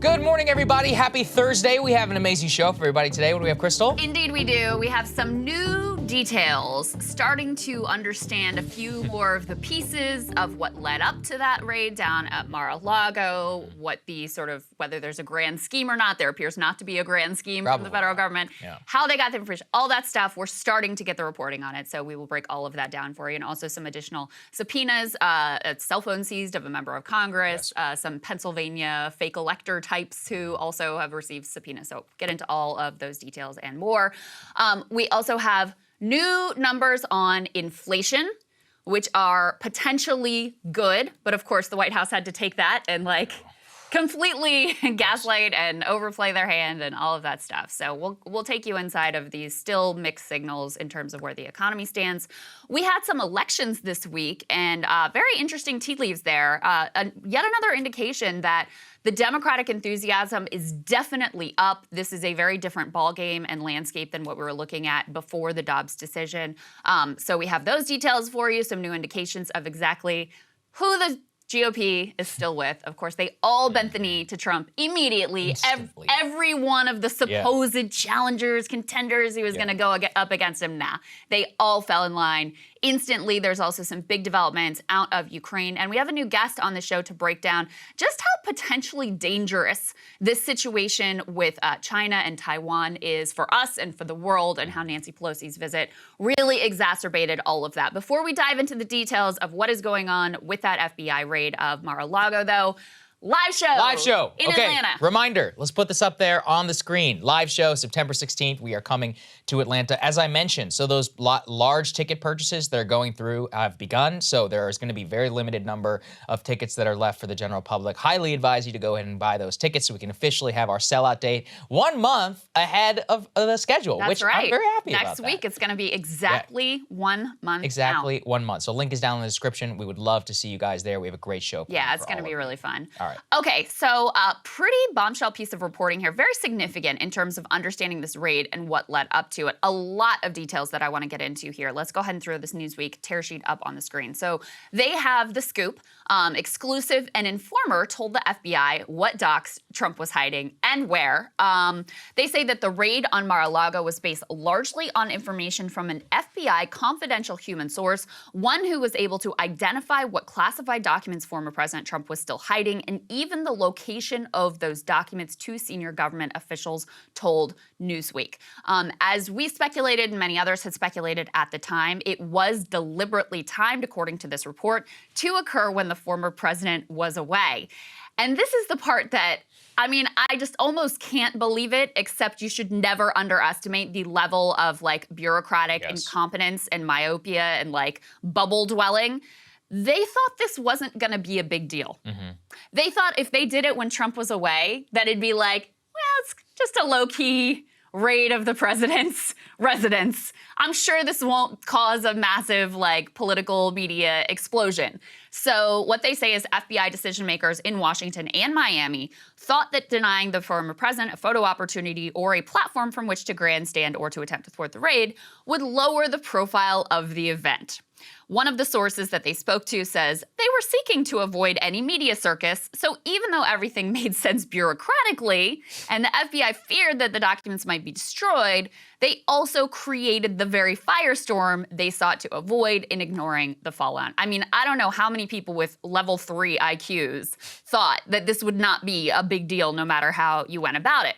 Good morning, everybody. Happy Thursday. We have an amazing show for everybody today. What do we have, Krystal? Indeed we do. We have some new details, starting to understand a few more of the pieces of what led up to that raid down at Mar-a-Lago, whether there's a grand scheme or not. There appears not to be a grand scheme from the federal government. Yeah. How they got the information, all that stuff. We're starting to get the reporting on it, so we will break all of that down for you. And also some additional subpoenas, a cell phone seized of a member of Congress, yes. Some Pennsylvania fake elector types who also have received subpoenas. So get into all of those details and more. We also have new numbers on inflation, which are potentially good. But of course, the White House had to take that and completely gaslight and overplay their hand and all of that stuff. So we'll take you inside of these still mixed signals in terms of where the economy stands. We had some elections this week and very interesting tea leaves there. Yet another indication that the Democratic enthusiasm is definitely up. This is a very different ballgame and landscape than what we were looking at before the Dobbs decision. So we have those details for you, some new indications of exactly who the GOP is still with. Of course, they all bent the knee to Trump immediately. Every one of the supposed challengers, contenders he was going to go up against him, they all fell in line instantly. There's also some big developments out of Ukraine. And we have a new guest on the show to break down just how potentially dangerous this situation with China and Taiwan is for us and for the world, and how Nancy Pelosi's visit really exacerbated all of that. Before we dive into the details of what is going on with that FBI raid of Mar-a-Lago, though, live show in Atlanta. Reminder, let's put this up there on the screen. Live show, September 16th. We are coming to Atlanta. As I mentioned, so those large ticket purchases that are going through have begun. So there is going to be very limited number of tickets that are left for the general public. Highly advise you to go ahead and buy those tickets so we can officially have our sellout date 1 month ahead of the schedule, That's which right. I'm very happy about. Next week, it's going to be exactly 1 month Exactly out. 1 month. So link is down in the description. We would love to see you guys there. We have a great show. Yeah, it's going to be really fun. All right. Okay, so pretty bombshell piece of reporting here. Very significant in terms of understanding this raid and what led up to it. A lot of details that I want to get into here. Let's go ahead and throw this Newsweek tear sheet up on the screen. So they have the scoop. Exclusive and Informer told the FBI what docs Trump was hiding and where. They say that the raid on Mar-a-Lago was based largely on information from an FBI confidential human source, one who was able to identify what classified documents former President Trump was still hiding, and even the location of those documents to senior government officials told Newsweek. As we speculated and many others had speculated at the time, it was deliberately timed, according to this report, to occur when the former president was away. And this is the part that, I just almost can't believe it, except you should never underestimate the level of bureaucratic incompetence and myopia and bubble dwelling. They thought this wasn't going to be a big deal. Mm-hmm. They thought if they did it when Trump was away, that it'd be it's just a low-key raid of the president's residence. I'm sure this won't cause a massive political media explosion. So what they say is FBI decision makers in Washington and Miami thought that denying the former president a photo opportunity or a platform from which to grandstand or to attempt to thwart the raid would lower the profile of the event. One of the sources that they spoke to says they were seeking to avoid any media circus, so even though everything made sense bureaucratically and the FBI feared that the documents might be destroyed, they also created the very firestorm they sought to avoid in ignoring the fallout. I don't know how many people with level 3 IQs thought that this would not be a big deal no matter how you went about it.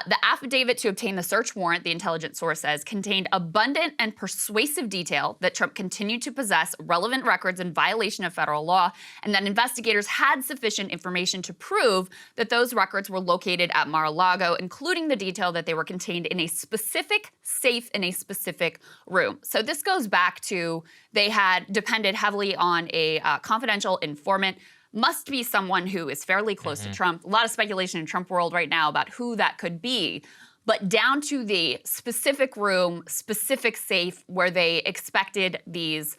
The affidavit to obtain the search warrant, the intelligence source says, contained abundant and persuasive detail that Trump continued to possess relevant records in violation of federal law, and that investigators had sufficient information to prove that those records were located at Mar-a-Lago, including the detail that they were contained in a specific safe in a specific room. So this goes back to they had depended heavily on a confidential informant. Must be someone who is fairly close to Trump. A lot of speculation in Trump world right now about who that could be. But down to the specific room, specific safe where they expected these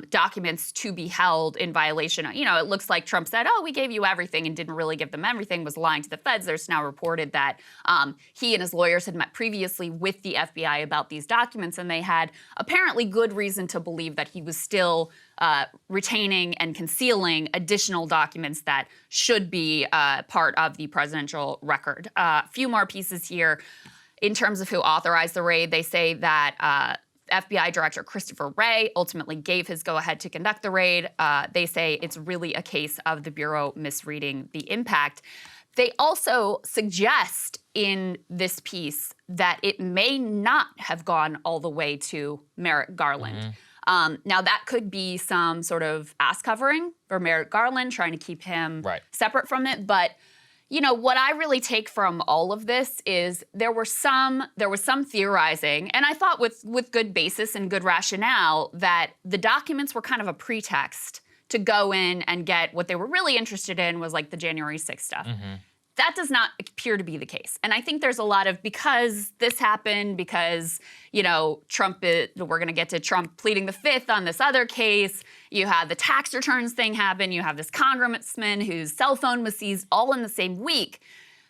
documents to be held in violation. It looks like Trump said, we gave you everything and didn't really give them everything, was lying to the feds. There's now reported that he and his lawyers had met previously with the FBI about these documents, and they had apparently good reason to believe that he was still retaining and concealing additional documents that should be part of the presidential record. A few more pieces here. In terms of who authorized the raid, they say that FBI Director Christopher Wray ultimately gave his go-ahead to conduct the raid. They say it's really a case of the Bureau misreading the impact. They also suggest in this piece that it may not have gone all the way to Merrick Garland. Now, that could be some sort of ass covering for Merrick Garland, trying to keep him separate from it. But you know, what I really take from all of this is there was some theorizing, and I thought with good basis and good rationale, that the documents were kind of a pretext to go in and get what they were really interested in was like the January 6th stuff. That does not appear to be the case. And I think there's a lot of, because this happened, because, you know, we're going to get to Trump pleading the fifth on this other case. You have the tax returns thing happen. You have this congressman whose cell phone was seized all in the same week.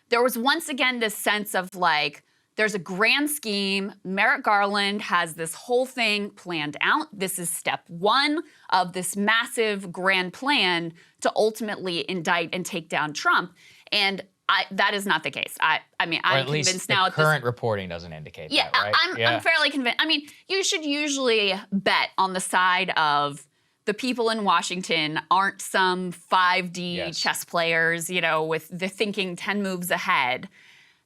There was once again this sense of like, there's a grand scheme. Merrick Garland has this whole thing planned out. This is step one of this massive grand plan to ultimately indict and take down Trump. And that is not the case. I mean, I'm convinced now. The current reporting doesn't indicate that, right? I'm fairly convinced. I mean, you should usually bet on the side of the people in Washington aren't some 5D chess players, you know, with the thinking 10 moves ahead.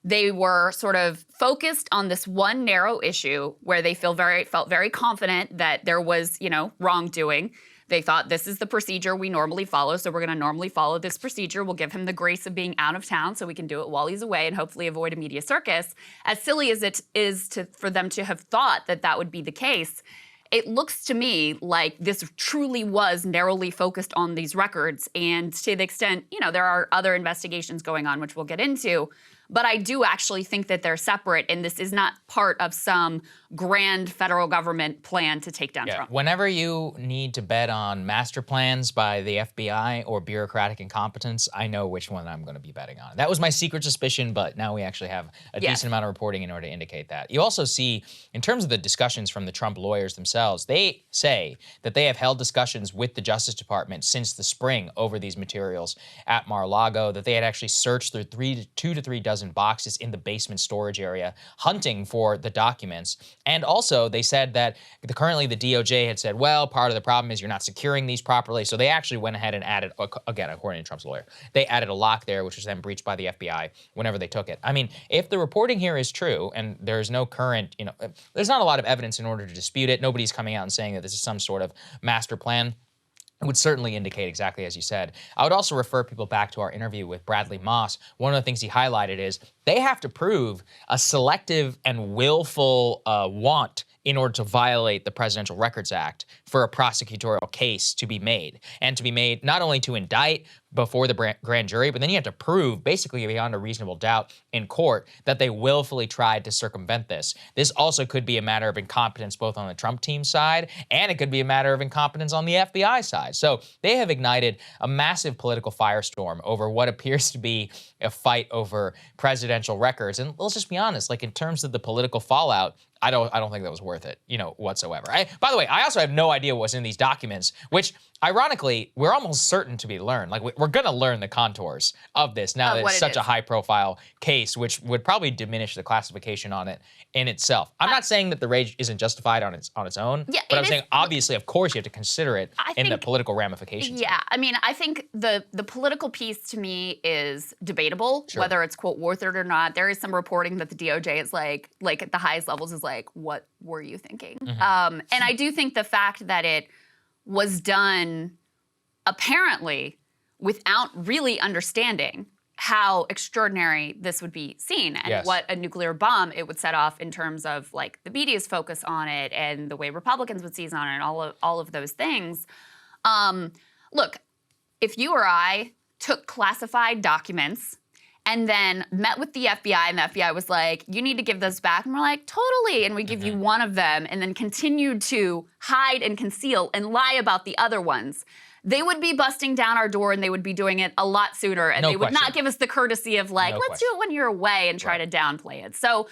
They were sort of focused on this one narrow issue where they felt very confident that there was, you know, wrongdoing. They thought, this is the procedure we normally follow, so we're going to normally follow this procedure. We'll give him the grace of being out of town so we can do it while he's away and hopefully avoid a media circus. As silly as it is for them to have thought that that would be the case, it looks to me like this truly was narrowly focused on these records. And to the extent, you know, there are other investigations going on, which we'll get into. But I do actually think that they're separate, and this is not part of some grand federal government plan to take down Trump. Whenever you need to bet on master plans by the FBI or bureaucratic incompetence, I know which one I'm going to be betting on. That was my secret suspicion, but now we actually have a decent amount of reporting in order to indicate that. You also see, in terms of the discussions from the Trump lawyers themselves, they say that they have held discussions with the Justice Department since the spring over these materials at Mar-a-Lago, that they had actually searched through 2 to 3 dozen boxes in the basement storage area, hunting for the documents. And also, they said that currently the DOJ had said, well, part of the problem is you're not securing these properly. So they actually went ahead and added, again, according to Trump's lawyer, they added a lock there, which was then breached by the FBI whenever they took it. I mean, if the reporting here is true, and there's no current, you know, there's not a lot of evidence in order to dispute it. Nobody's coming out and saying that this is some sort of master plan. It would certainly indicate exactly as you said. I would also refer people back to our interview with Bradley Moss. One of the things he highlighted is they have to prove a selective and willful want in order to violate the Presidential Records Act for a prosecutorial case to be made. And to be made not only to indict before the grand jury, but then you have to prove, basically beyond a reasonable doubt in court, that they willfully tried to circumvent this. This also could be a matter of incompetence both on the Trump team side, and it could be a matter of incompetence on the FBI side. So they have ignited a massive political firestorm over what appears to be a fight over presidential records. And let's just be honest, like in terms of the political fallout, I don't think that was worth it, you know, whatsoever. By the way, I also have no idea what's in these documents, which ironically, we're almost certain to be learned. Like we're going to learn the contours of this now that it's such a high-profile case, which would probably diminish the classification on it in itself. I'm not saying that the rage isn't justified on its own, but I'm saying obviously, of course, you have to consider it in the political ramifications. Yeah, I mean, I think the political piece to me is debatable, whether it's quote worth it or not. There is some reporting that the DOJ is like at the highest levels is like, what were you thinking? And I do think the fact that it was done apparently without really understanding how extraordinary this would be seen and what a nuclear bomb it would set off in terms of like the media's focus on it and the way Republicans would seize on it and all of those things. Look, if you or I took classified documents and then met with the FBI, and the FBI was like, you need to give those back. And we're like, totally. And we give you one of them, and then continued to hide and conceal and lie about the other ones. They would be busting down our door, and they would be doing it a lot sooner. And they would not give us the courtesy of like, let's do it when you're away and try to downplay it. So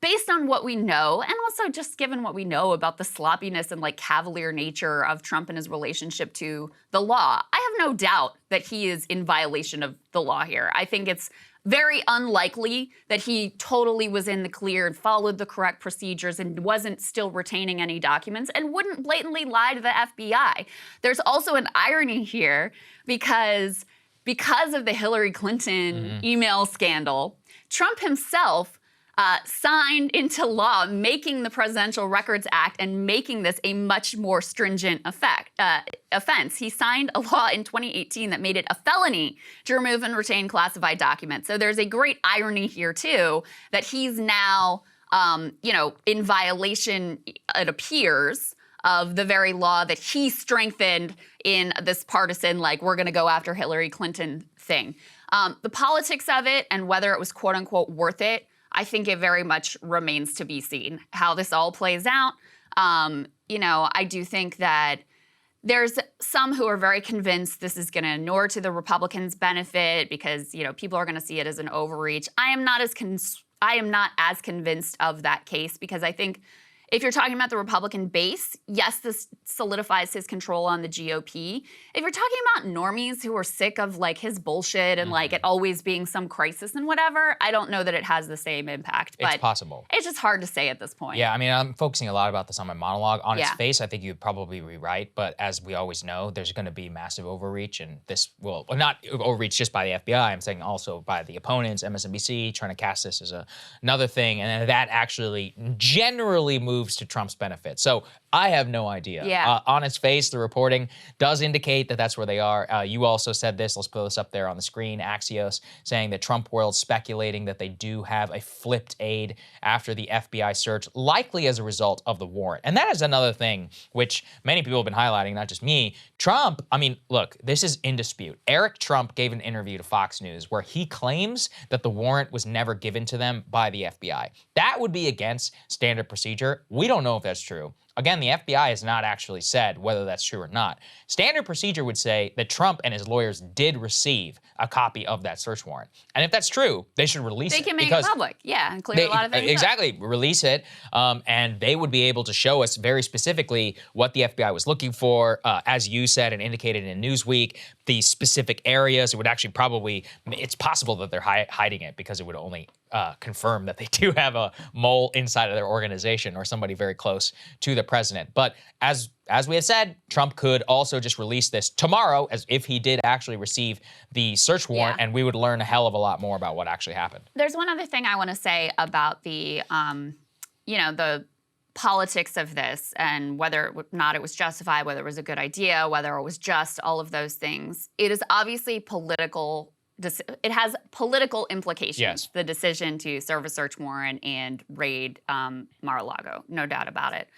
Based on what we know, and also just given what we know about the sloppiness and like cavalier nature of Trump and his relationship to the law, I have no doubt that he is in violation of the law here. I think it's very unlikely that he totally was in the clear and followed the correct procedures and wasn't still retaining any documents and wouldn't blatantly lie to the FBI. There's also an irony here because of the Hillary Clinton email scandal, Trump himself signed into law, making the Presidential Records Act and making this a much more stringent offense. He signed a law in 2018 that made it a felony to remove and retain classified documents. So there's a great irony here, too, that he's now, in violation, it appears, of the very law that he strengthened in this partisan, like, we're going to go after Hillary Clinton thing. The politics of it and whether it was, quote unquote, worth it, I think it very much remains to be seen how this all plays out. I do think that there's some who are very convinced this is going to inure to the Republicans' benefit because, people are going to see it as an overreach. I am not as convinced of that case because I think if you're talking about the Republican base, yes, this solidifies his control on the GOP. If you're talking about normies who are sick of like his bullshit and like it always being some crisis and whatever, I don't know that it has the same impact. But it's possible. It's just hard to say at this point. Yeah, I mean, I'm focusing a lot about this on my monologue. On its face, I think you'd probably be right. But as we always know, there's going to be massive overreach. And this will, well, not overreach just by the FBI, I'm saying also by the opponents, MSNBC, trying to cast this as another thing. And then that actually generally moves to Trump's benefit. So I have no idea. Yeah. On its face, the reporting does indicate that that's where they are. You also said this, let's put this up there on the screen, Axios, saying that Trump world speculating that they do have a flipped aid after the FBI search, likely as a result of the warrant. And that is another thing which many people have been highlighting, not just me. Trump, I mean, look, this is in dispute. Eric Trump gave an interview to Fox News where he claims that the warrant was never given to them by the FBI. That would be against standard procedure. We don't know if that's true. Again, the FBI has not actually said whether that's true or not. Standard procedure would say that Trump and his lawyers did receive a copy of that search warrant. And if that's true, they should release it. They can make it public, and clear a lot of things Exactly, release it, and they would be able to show us very specifically what the FBI was looking for, as you said and indicated in Newsweek, the specific areas. It would actually probably, it's possible that they're hiding it because it would only confirm that they do have a mole inside of their organization or somebody very close to the president. But as we had said, Trump could also just release this tomorrow as if he did actually receive the search warrant, and we would learn a hell of a lot more about what actually happened. There's one other thing I want to say about the, the politics of this and whether or not it was justified, whether it was a good idea, whether it was just, all of those things. It is obviously political. It has political implications, yes. The decision to serve a search warrant and raid Mar-a-Lago, no doubt about it.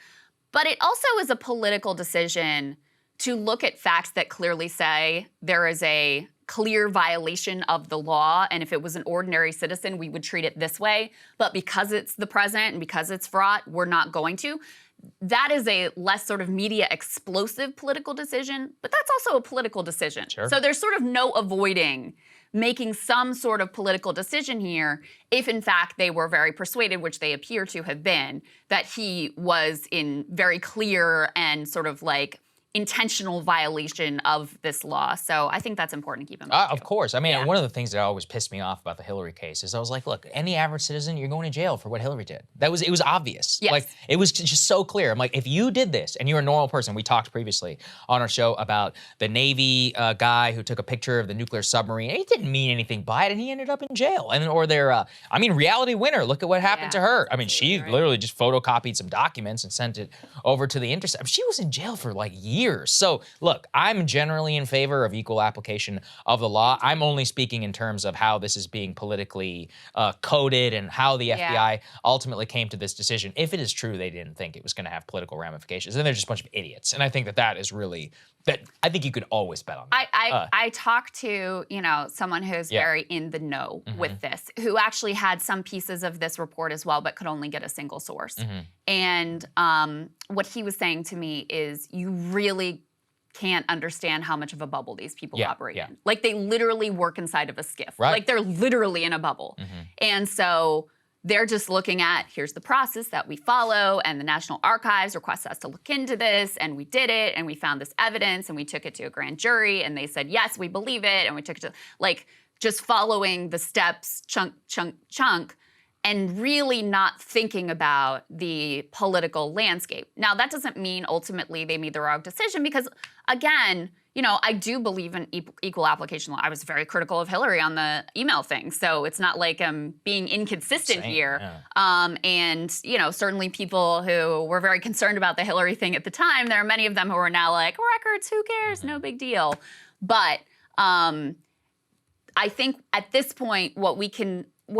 But it also is a political decision to look at facts that clearly say there is a clear violation of the law, and if it was an ordinary citizen, we would treat it this way. But because it's the president and because it's fraught, we're not going to. That is a less sort of media explosive political decision, but that's also a political decision. Sure. So there's sort of no avoiding making some sort of political decision here if, in fact, they were very persuaded, which they appear to have been, that he was in very clear and sort of like intentional violation of this law. So I think that's important to keep in mind. Of course. I mean, one of the things that always pissed me off about the Hillary case is I was like, look, any average citizen, you're going to jail for what Hillary did. It was obvious. Yes. Like, it was just so clear. I'm like, if you did this and you're a normal person, we talked previously on our show about the Navy guy who took a picture of the nuclear submarine. And he didn't mean anything by it, and he ended up in jail. And or their, reality winner. Look at what happened to her. I mean, she literally just photocopied some documents and sent it over to the Intercept. She was in jail for like years. So look, I'm generally in favor of equal application of the law. I'm only speaking in terms of how this is being politically coded and how the FBI ultimately came to this decision. If it is true they didn't think it was going to have political ramifications, then they're just a bunch of idiots. And I think that is really, that I think you could always bet on that. I talked to, someone who's very in the know with this, who actually had some pieces of this report as well, but could only get a single source. And what he was saying to me is, you really can't understand how much of a bubble these people operate in. Like, they literally work inside of a skiff. Right. Like, they're literally in a bubble. And so They're just looking at, here's the process that we follow, and the National Archives requests us to look into this, and we did it, and we found this evidence, and we took it to a grand jury, and they said, yes, we believe it, and we took it to, like, just following the steps, chunk, chunk, chunk, and really not thinking about the political landscape. Now, that doesn't mean ultimately they made the wrong decision because, again, you know, I do believe in equal application law. I was very critical of Hillary on the email thing, so it's not like I'm being inconsistent here. Yeah. And, you know, certainly people who were very concerned about the Hillary thing at the time, there are many of them who are now like, records, who cares, no big deal. But I think at this point, what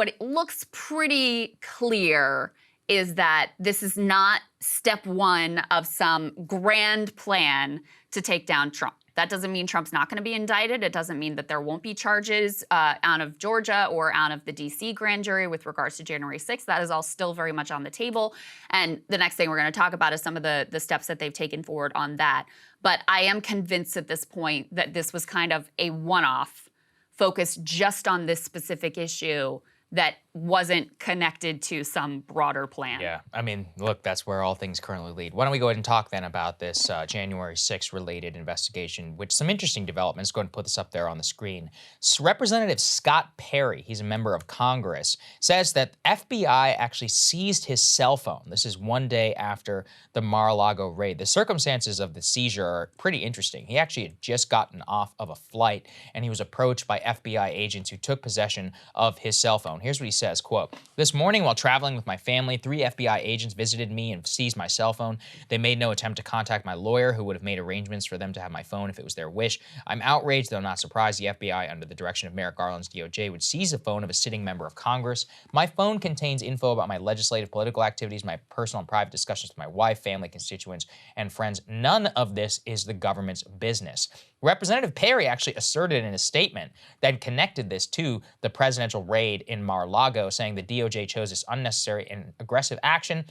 it looks pretty clear is that this is not step one of some grand plan to take down Trump. That doesn't mean Trump's not going to be indicted. It doesn't mean that there won't be charges out of Georgia or out of the D.C. grand jury with regards to January 6th. That is all still very much on the table. And the next thing we're going to talk about is some of the steps that they've taken forward on that. But I am convinced at this point that this was kind of a one-off focused just on this specific issue that wasn't connected to some broader plan. Yeah, I mean, look, that's where all things currently lead. Why don't we go ahead and talk then about this January 6th related investigation, which some interesting developments. Go ahead and put this up there on the screen. Representative Scott Perry, he's a member of Congress, says that FBI actually seized his cell phone. This is one day after the Mar-a-Lago raid. The circumstances of the seizure are pretty interesting. He actually had just gotten off of a flight, and he was approached by FBI agents who took possession of his cell phone. Here's what he says, quote, "This morning while traveling with my family, 3 FBI agents visited me and seized my cell phone. They made no attempt to contact my lawyer, who would have made arrangements for them to have my phone if it was their wish. I'm outraged, though not surprised, the FBI, under the direction of Merrick Garland's DOJ, would seize the phone of a sitting member of Congress. My phone contains info about my legislative political activities, my personal and private discussions with my wife, family, constituents, and friends. None of this is the government's business." Representative Perry actually asserted in a statement that connected this to the presidential raid in Mar-a-Lago, saying the DOJ chose this unnecessary and aggressive action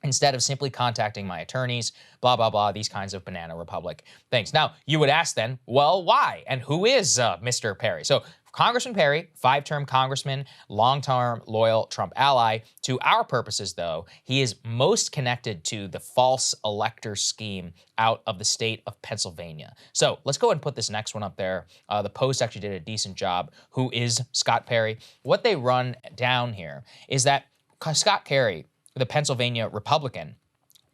instead of simply contacting my attorneys, blah, blah, blah, these kinds of Banana Republic things. Now, you would ask then, well, why? And who is Mr. Perry? So Congressman Perry, 5-term congressman, long-term loyal Trump ally. To our purposes, though, he is most connected to the false elector scheme out of the state of Pennsylvania. So let's go ahead and put this next one up there. The Post actually did a decent job. Who is Scott Perry? What they run down here is that Scott Perry, the Pennsylvania Republican,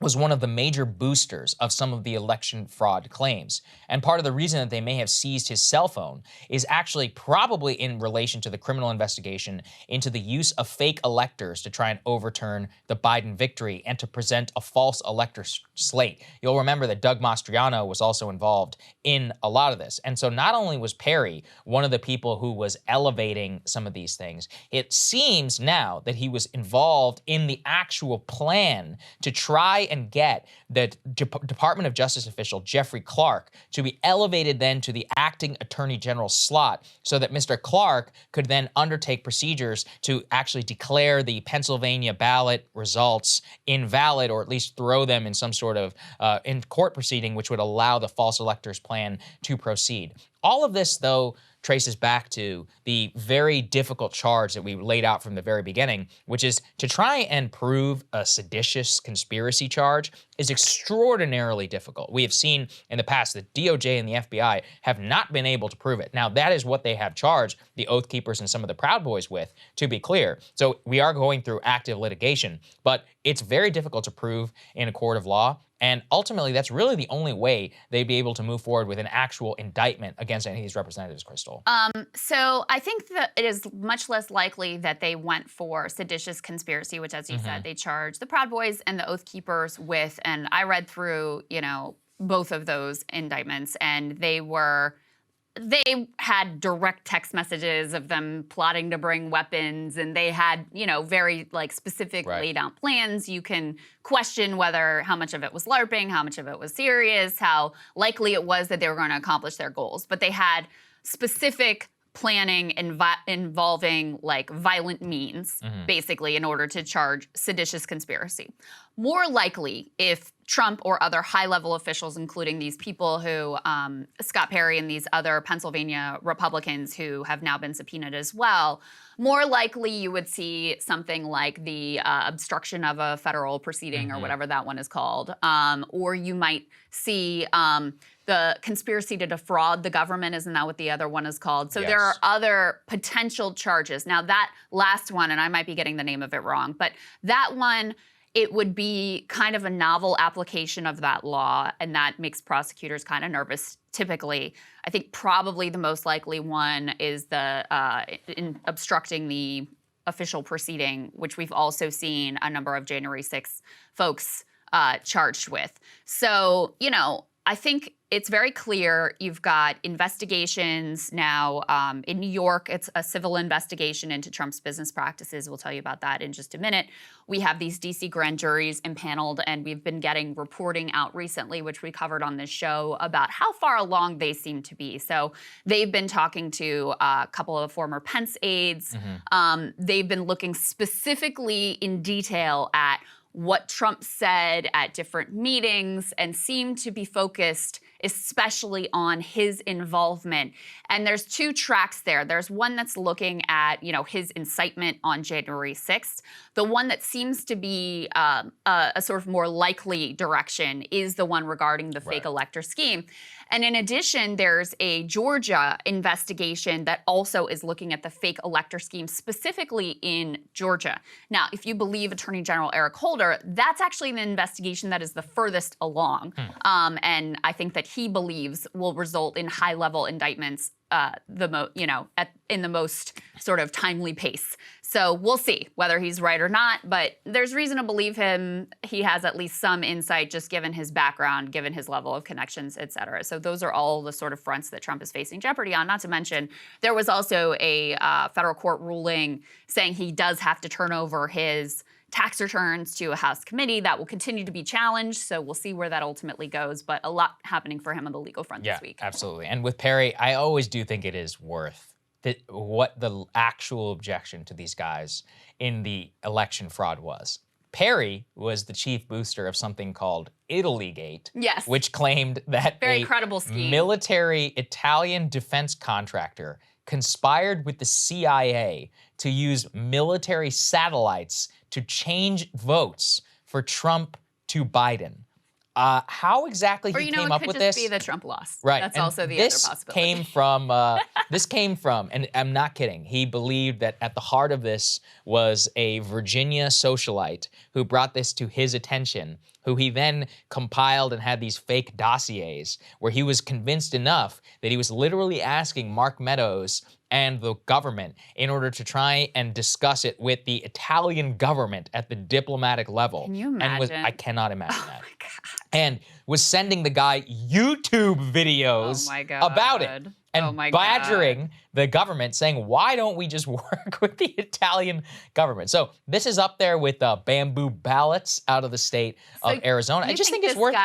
was one of the major boosters of some of the election fraud claims. And part of the reason that they may have seized his cell phone is actually probably in relation to the criminal investigation into the use of fake electors to try and overturn the Biden victory and to present a false elector slate. You'll remember that Doug Mastriano was also involved in a lot of this. And so not only was Perry one of the people who was elevating some of these things, it seems now that he was involved in the actual plan to try and get the Department of Justice official Jeffrey Clark to be elevated then to the acting attorney general slot so that Mr. Clark could then undertake procedures to actually declare the Pennsylvania ballot results invalid, or at least throw them in some sort of in court proceeding, which would allow the false electors plan to proceed. All of this, though, traces back to the very difficult charge that we laid out from the very beginning, which is to try and prove a seditious conspiracy charge is extraordinarily difficult. We have seen in the past that DOJ and the FBI have not been able to prove it. Now, that is what they have charged the Oath Keepers and some of the Proud Boys with, to be clear. So we are going through active litigation, but it's very difficult to prove in a court of law. And ultimately, that's really the only way they'd be able to move forward with an actual indictment against any of these representatives, Krystal. So I think that it is much less likely that they went for seditious conspiracy, which, as you said, they charged the Proud Boys and the Oath Keepers with. And I read through, both of those indictments, and they had direct text messages of them plotting to bring weapons, and they had, very specific laid out plans. You can question how much of it was LARPing, how much of it was serious, how likely it was that they were going to accomplish their goals. But they had specific planning involving violent means, basically, in order to charge seditious conspiracy. More likely, if Trump or other high-level officials, including these people who, Scott Perry and these other Pennsylvania Republicans who have now been subpoenaed as well, more likely you would see something like the obstruction of a federal proceeding or whatever that one is called. Or you might see the conspiracy to defraud the government. Isn't that what the other one is called? So there are other potential charges. Now that last one, and I might be getting the name of it wrong, but that one, it would be kind of a novel application of that law, and that makes prosecutors kind of nervous typically. I think probably the most likely one is the in obstructing the official proceeding, which we've also seen a number of January 6th folks charged with. So, you know, I think it's very clear. You've got investigations now in New York. It's a civil investigation into Trump's business practices. We'll tell you about that in just a minute. We have these D.C. grand juries impaneled, and we've been getting reporting out recently, which we covered on this show, about how far along they seem to be. So they've been talking to a couple of former Pence aides. They've been looking specifically in detail at what Trump said at different meetings and seemed to be focused especially on his involvement. And there's two tracks there. There's one that's looking at, you know, his incitement on January 6th. The one that seems to be a sort of more likely direction is the one regarding the fake elector scheme. And in addition, there's a Georgia investigation that also is looking at the fake elector scheme specifically in Georgia. Now, if you believe Attorney General Eric Holder, that's actually an investigation that is the furthest along. And I think that he believes will result in high-level indictments in the most sort of timely pace. So we'll see whether he's right or not, but there's reason to believe him. He has at least some insight just given his background, given his level of connections, et cetera. So those are all the sort of fronts that Trump is facing jeopardy on. Not to mention, there was also a federal court ruling saying he does have to turn over his tax returns to a House committee. That will continue to be challenged, so we'll see where that ultimately goes, but a lot happening for him on the legal front this week. Yeah, absolutely. And with Perry, I always do think it is worth what the actual objection to these guys in the election fraud was. Perry was the chief booster of something called Itallygate, which claimed that very credible scheme. Military Italian defense contractor conspired with the CIA to use military satellites to change votes for Trump to Biden. How exactly he came up with this? Or, it could just be that Trump lost. Right. That's and also the other possibility. This came from, and I'm not kidding, he believed that at the heart of this was a Virginia socialite who brought this to his attention, who he then compiled and had these fake dossiers where he was convinced enough that he was literally asking Mark Meadows and the government in order to try and discuss it with the Italian government at the diplomatic level. Can you imagine? I cannot imagine that. Oh my God. And was sending the guy YouTube videos about it. And badgering the government, saying, why don't we just work with the Italian government? So this is up there with bamboo ballots out of the state of Arizona. I just think it's worth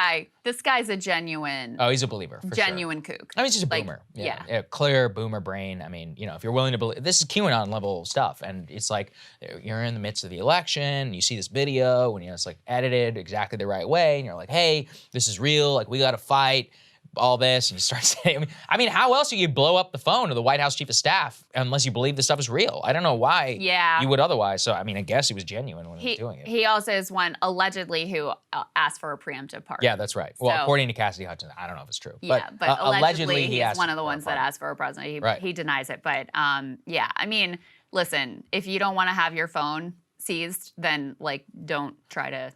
This guy's a genuine. Oh, he's a believer, for genuine sure. kook. I mean, he's just a boomer. Yeah. Clear boomer brain. I mean, you know, if you're willing to believe, this is QAnon level stuff. And it's like, you're in the midst of the election, you see this video, and, you know, it's like edited exactly the right way. And you're like, hey, this is real. Like, we got to fight. All this, and you start saying, I mean, how else do you blow up the phone of the White House chief of staff unless you believe this stuff is real? I don't know why you would otherwise. So, I mean, I guess he was genuine when he was doing it. He also is one, allegedly, who asked for a preemptive pardon. Yeah, that's right. Well, according to Cassidy Hudson, I don't know if it's true. Yeah, but allegedly he's one of the ones that asked for a president. He denies it. But, yeah, I mean, listen, if you don't want to have your phone seized, then, like, don't try to,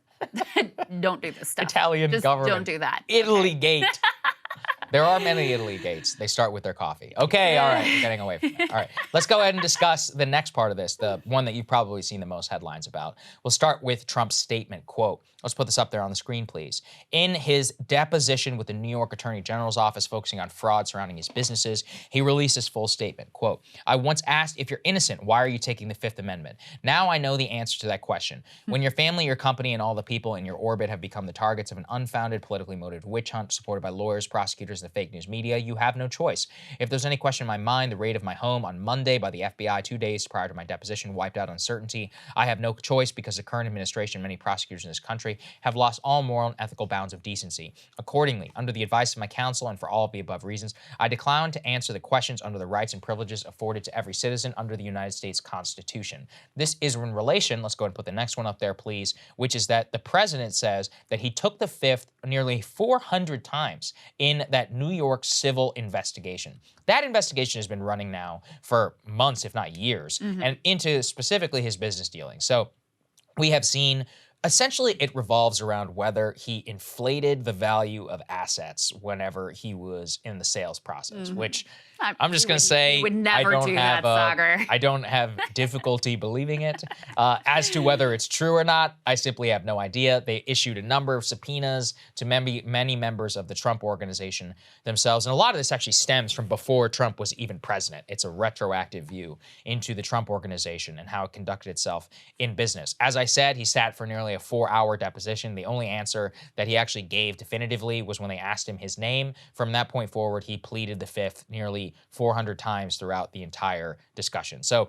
don't do this stuff. Italian government. Don't do that. Itallygate. There are many Italygates. They start with their coffee. Okay, all right, we're getting away from that. All right, let's go ahead and discuss the next part of this, the one that you've probably seen the most headlines about. We'll start with Trump's statement, quote, let's put this up there on the screen, please. In his deposition with the New York Attorney General's office focusing on fraud surrounding his businesses, he released his full statement, quote, I once asked, if you're innocent, why are you taking the Fifth Amendment? Now I know the answer to that question. When your family, your company, and all the people in your orbit have become the targets of an unfounded, politically motivated witch hunt supported by lawyers, prosecutors, actors in the fake news media, you have no choice. If there's any question in my mind, the raid of my home on Monday by the FBI 2 days prior to my deposition wiped out uncertainty. I have no choice because the current administration and many prosecutors in this country have lost all moral and ethical bounds of decency. Accordingly, under the advice of my counsel and for all of the above reasons, I decline to answer the questions under the rights and privileges afforded to every citizen under the United States Constitution. This is in relation, let's go ahead and put the next one up there, please, which is that the president says that he took the fifth nearly 400 times in that New York civil investigation. That investigation has been running now for months, if not years, and into specifically his business dealings. So we have seen essentially it revolves around whether he inflated the value of assets whenever he was in the sales process, which I'm just going to say would never do that, Saagar. I don't have difficulty believing it. As to whether it's true or not, I simply have no idea. They issued a number of subpoenas to many members of the Trump organization themselves. And a lot of this actually stems from before Trump was even president. It's a retroactive view into the Trump organization and how it conducted itself in business. As I said, he sat for nearly a 4-hour deposition. The only answer that he actually gave definitively was when they asked him his name. From that point forward, he pleaded the fifth nearly 400 times throughout the entire discussion. So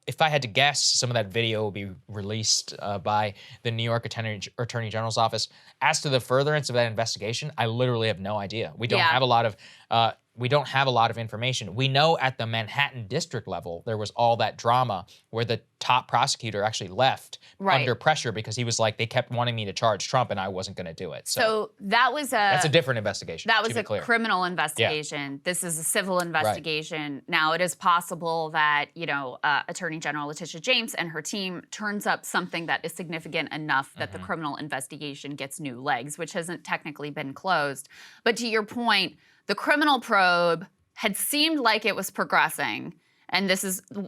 if I had to guess, some of that video will be released by the New York Attorney General's office. As to the furtherance of that investigation, I literally have no idea. We don't have a lot of information. We know at the Manhattan district level, there was all that drama where the top prosecutor actually left under pressure because he was like, they kept wanting me to charge Trump and I wasn't going to do it. So that's a different investigation. That was a criminal investigation. Yeah. This is a civil investigation. Right. Now, it is possible that, Attorney General Letitia James and her team turns up something that is significant enough that the criminal investigation gets new legs, which hasn't technically been closed. But to your point, the criminal probe had seemed like it was progressing. And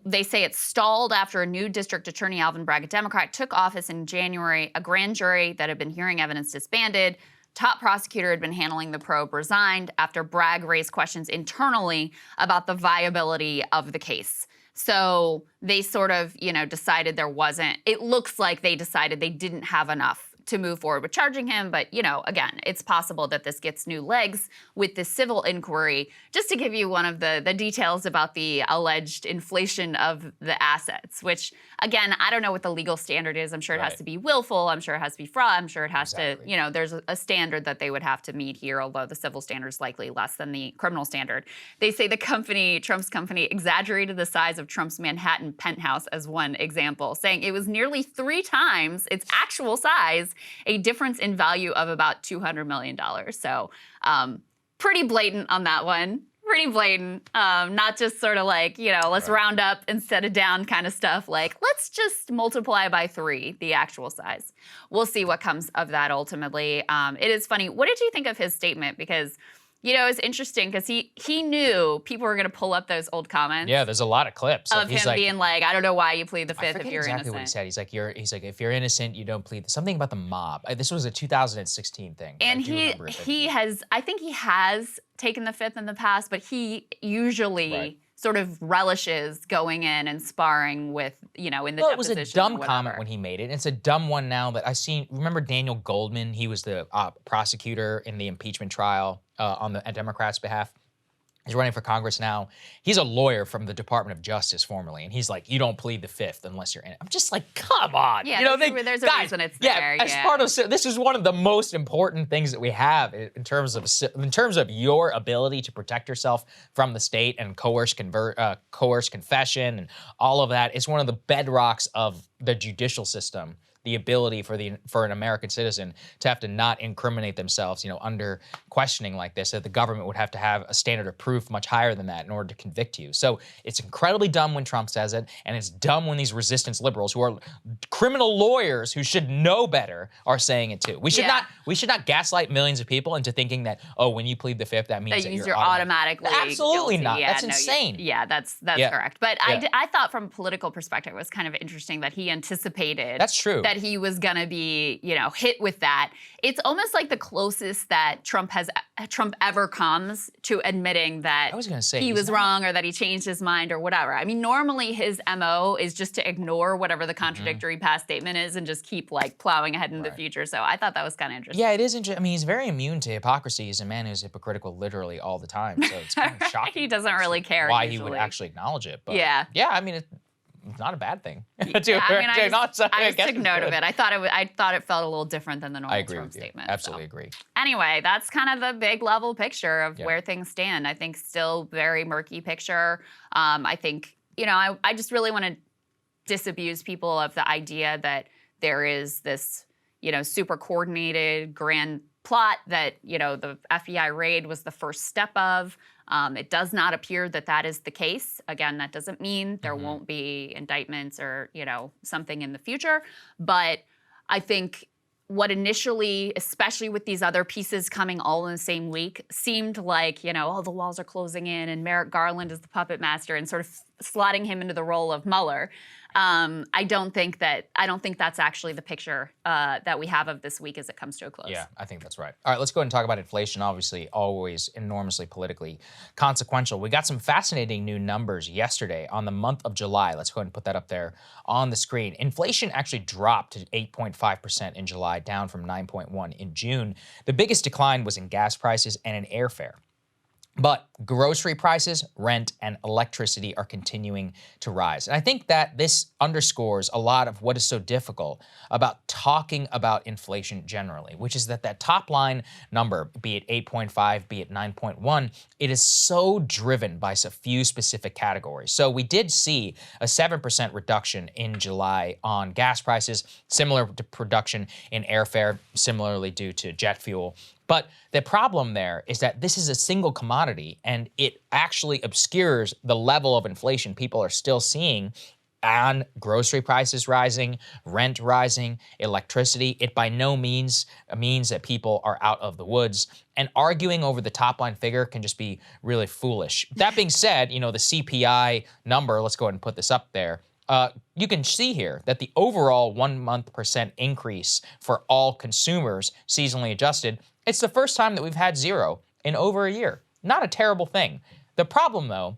they say it stalled after a new district attorney, Alvin Bragg, a Democrat, took office in January. A grand jury that had been hearing evidence disbanded. Top prosecutor had been handling the probe, resigned after Bragg raised questions internally about the viability of the case. So they sort of, decided it looks like they decided they didn't have enough to move forward with charging him. But, again, it's possible that this gets new legs with this civil inquiry. Just to give you one of the details about the alleged inflation of the assets, which, again, I don't know what the legal standard is. I'm sure it has to be willful. I'm sure it has to be fraud. I'm sure it has to, there's a standard that they would have to meet here, although the civil standard is likely less than the criminal standard. They say Trump's company, exaggerated the size of Trump's Manhattan penthouse as one example, saying it was nearly 3 times its actual size, a difference in value of about $200 million. So pretty blatant on that one. Pretty blatant. Not just sort of like, let's round up instead of down kind of stuff. Like, let's just multiply by 3 the actual size. We'll see what comes of that ultimately. It is funny. What did you think of his statement? Because it's interesting because he knew people were going to pull up those old comments. Yeah, there's a lot of clips of him being like, I don't know why you plead the fifth if you're exactly innocent. What he said. He's like, if you're innocent, you don't plead. Something about the mob. This was a 2016 thing. And I think he has taken the fifth in the past, but he usually sort of relishes going in and sparring with, in the deposition. It was a dumb comment when he made it. And it's a dumb one now that remember Daniel Goldman? He was the prosecutor in the impeachment trial on the Democrats' behalf. He's running for Congress now. He's a lawyer from the Department of Justice formerly, and he's like, you don't plead the fifth unless you're in it. I'm just like, come on. Yeah, there's a reason it's there. As part of this is one of the most important things that we have in terms of your ability to protect yourself from the state and coerce confession and all of that. It's one of the bedrocks of the judicial system. The ability for an American citizen to have to not incriminate themselves, under questioning like this, that the government would have to have a standard of proof much higher than that in order to convict you. So it's incredibly dumb when Trump says it, and it's dumb when these resistance liberals, who are criminal lawyers who should know better, are saying it too. We should not gaslight millions of people into thinking that, when you plead the fifth, that means that you're automatically absolutely guilty. Not. Yeah, that's insane. That's correct. But I thought from a political perspective, it was kind of interesting that he anticipated. That's true. that he was going to be, hit with that. It's almost like the closest that Trump ever comes to admitting that he was wrong or that he changed his mind or whatever. I mean, normally his MO is just to ignore whatever the contradictory past statement is and just keep like plowing ahead in the future. So I thought that was kind of interesting. Yeah, it is interesting. I mean, he's very immune to hypocrisy. He's a man who's hypocritical literally all the time. So it's kind of shocking. He doesn't really care why usually. he would actually acknowledge it. But yeah, I mean, it's not a bad thing. I just took note of it. I thought it felt a little different than the normal Trump statement. Absolutely agree. Anyway, that's kind of the big level picture of where things stand. I think still very murky picture. I think, I just really want to disabuse people of the idea that there is this, super coordinated grand plot that, the FBI raid was the first step of. It does not appear that that is the case. Again, that doesn't mean there won't be indictments or, something in the future. But I think what initially, especially with these other pieces coming all in the same week, seemed like, the walls are closing in and Merrick Garland is the puppet master and sort of slotting him into the role of Mueller. I don't think that's actually the picture that we have of this week as it comes to a close. Yeah, I think that's right. All right, let's go ahead and talk about inflation. Obviously, always enormously politically consequential. We got some fascinating new numbers yesterday on the month of July. Let's go ahead and put that up there on the screen. Inflation actually dropped to 8.5% in July, down from 9.1% in June. The biggest decline was in gas prices and in airfare. But grocery prices, rent, and electricity are continuing to rise. And I think that this underscores a lot of what is so difficult about talking about inflation generally, which is that top line number, be it 8.5, be it 9.1, it is so driven by a few specific categories. So we did see a 7% reduction in July on gas prices, similar to reduction in airfare, similarly due to jet fuel. But the problem there is that this is a single commodity and it actually obscures the level of inflation people are still seeing on grocery prices rising, rent rising, electricity. It by no means means that people are out of the woods. And arguing over the top line figure can just be really foolish. That being said, the CPI number, let's go ahead and put this up there. You can see here that the overall 1 month % increase for all consumers, seasonally adjusted, it's the first time that we've had zero in over a year. Not a terrible thing. The problem, though,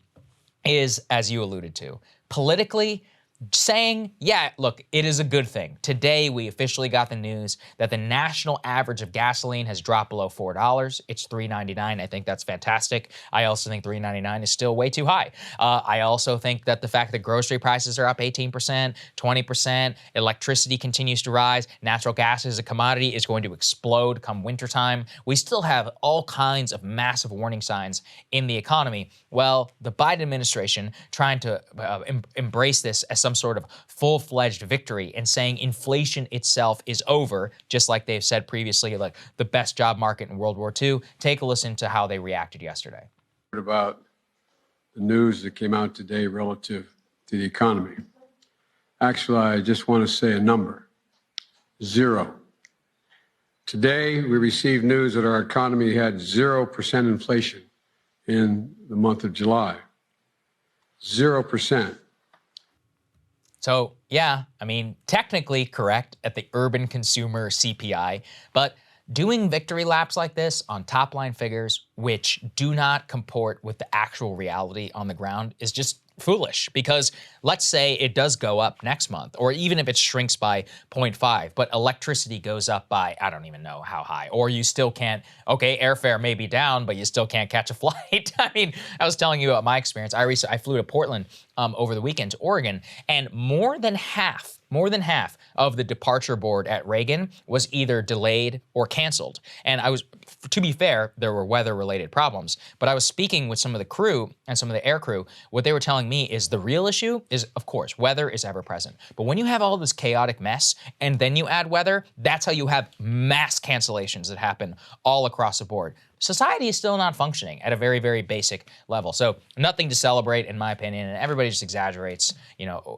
is, as you alluded to, politically, saying, yeah, look, it is a good thing. Today, we officially got the news that the national average of gasoline has dropped below $4. It's $3.99. I think that's fantastic. I also think $3.99 is still way too high. I also think that the fact that grocery prices are up 18%, 20%, electricity continues to rise, natural gas as a commodity is going to explode come wintertime. We still have all kinds of massive warning signs in the economy. Well, the Biden administration trying to embrace this as some sort of full-fledged victory and saying inflation itself is over, just like they've said previously, like the best job market in World War II. Take a listen to how they reacted yesterday. About the news that came out today relative to the economy. Actually, I just want to say a number, 0. Today, we received news that our economy had 0% inflation in the month of July. 0%. So, yeah, I mean, technically correct at the urban consumer CPI, but doing victory laps like this on top line figures, which do not comport with the actual reality on the ground, is just foolish. Because let's say it does go up next month, or even if it shrinks by 0.5, but electricity goes up by, I don't even know how high, or you still can't, okay, airfare may be down, but you still can't catch a flight. I mean, I was telling you about my experience. I flew to Portland over the weekend to Oregon, and more than half of the departure board at Reagan was either delayed or canceled. And to be fair, there were weather-related problems, but I was speaking with some of the crew and some of the air crew. What they were telling me is the real issue is, of course, weather is ever present. But when you have all this chaotic mess and then you add weather, that's how you have mass cancellations that happen all across the board. Society is still not functioning at a very, very basic level. So nothing to celebrate, in my opinion, and everybody just exaggerates,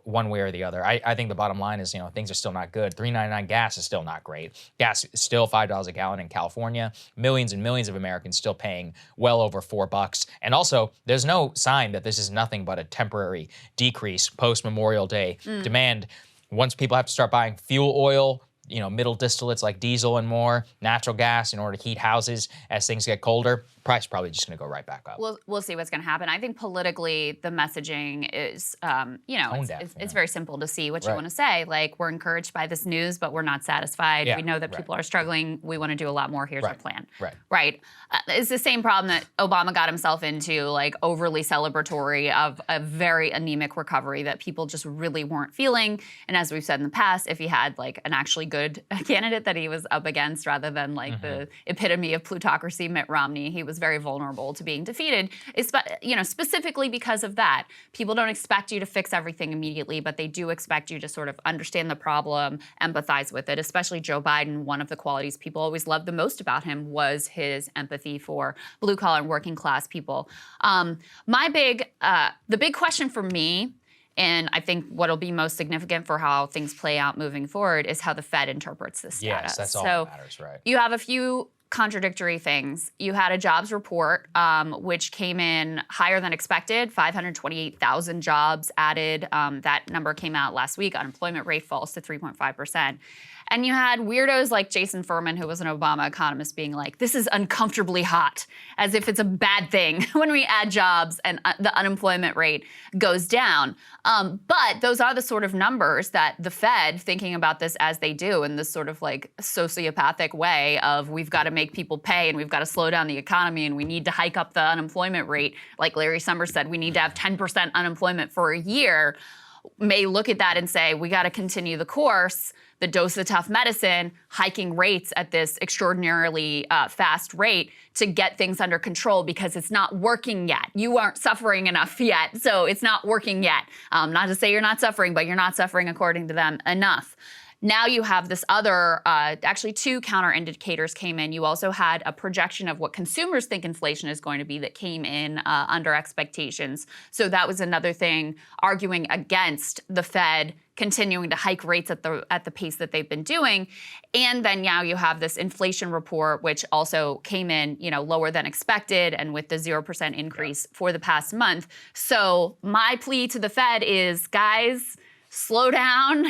one way or the other. I think the bottom line is, things are still not good. $3.99 gas is still not great. Gas is still $5 a gallon in California. Millions and millions of Americans still paying well over $4. And also, there's no sign that this is nothing but a temporary decrease post-Memorial Day demand. Once people have to start buying fuel oil, middle distillates like diesel and more, natural gas in order to heat houses as things get colder, price is probably just going to go right back up. We'll see what's going to happen. I think politically, the messaging is, it's very simple to see what you want to say. Like, we're encouraged by this news, but we're not satisfied. We know that people are struggling. We want to do a lot more. Here's our plan. Right. It's the same problem that Obama got himself into, like overly celebratory of a very anemic recovery that people just really weren't feeling. And as we've said in the past, if he had like an actually good candidate that he was up against rather than like the epitome of plutocracy, Mitt Romney, he was very vulnerable to being defeated, specifically because of that. People don't expect you to fix everything immediately, but they do expect you to sort of understand the problem, empathize with it, especially Joe Biden. One of the qualities people always loved the most about him was his empathy for blue-collar and working-class people. The big question for me, and I think what'll be most significant for how things play out moving forward, is how the Fed interprets this data. Yes, that's all that matters, right? You have a few contradictory things. You had a jobs report, which came in higher than expected, 528,000 jobs added. That number came out last week. Unemployment rate falls to 3.5%. And you had weirdos like Jason Furman, who was an Obama economist, being like, this is uncomfortably hot, as if it's a bad thing when we add jobs and the unemployment rate goes down. But those are the sort of numbers that the Fed, thinking about this as they do in this sort of like sociopathic way of we've got to make people pay and we've got to slow down the economy and we need to hike up the unemployment rate. Like Larry Summers said, we need to have 10% unemployment for a year, may look at that and say, we got to continue the course, the dose of tough medicine, hiking rates at this extraordinarily fast rate to get things under control because it's not working yet. You aren't suffering enough yet, so it's not working yet. Not to say you're not suffering, but you're not suffering, according to them, enough. Now you have this other, actually two counter indicators came in. You also had a projection of what consumers think inflation is going to be that came in under expectations. So that was another thing arguing against the Fed continuing to hike rates at the pace that they've been doing. And then now you have this inflation report, which also came in, lower than expected and with the 0% increase for the past month. So my plea to the Fed is, guys, slow down.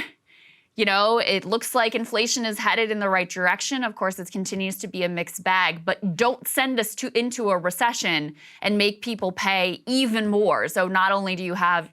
It looks like inflation is headed in the right direction. Of course, it continues to be a mixed bag, but don't send us into a recession and make people pay even more. So not only do you have,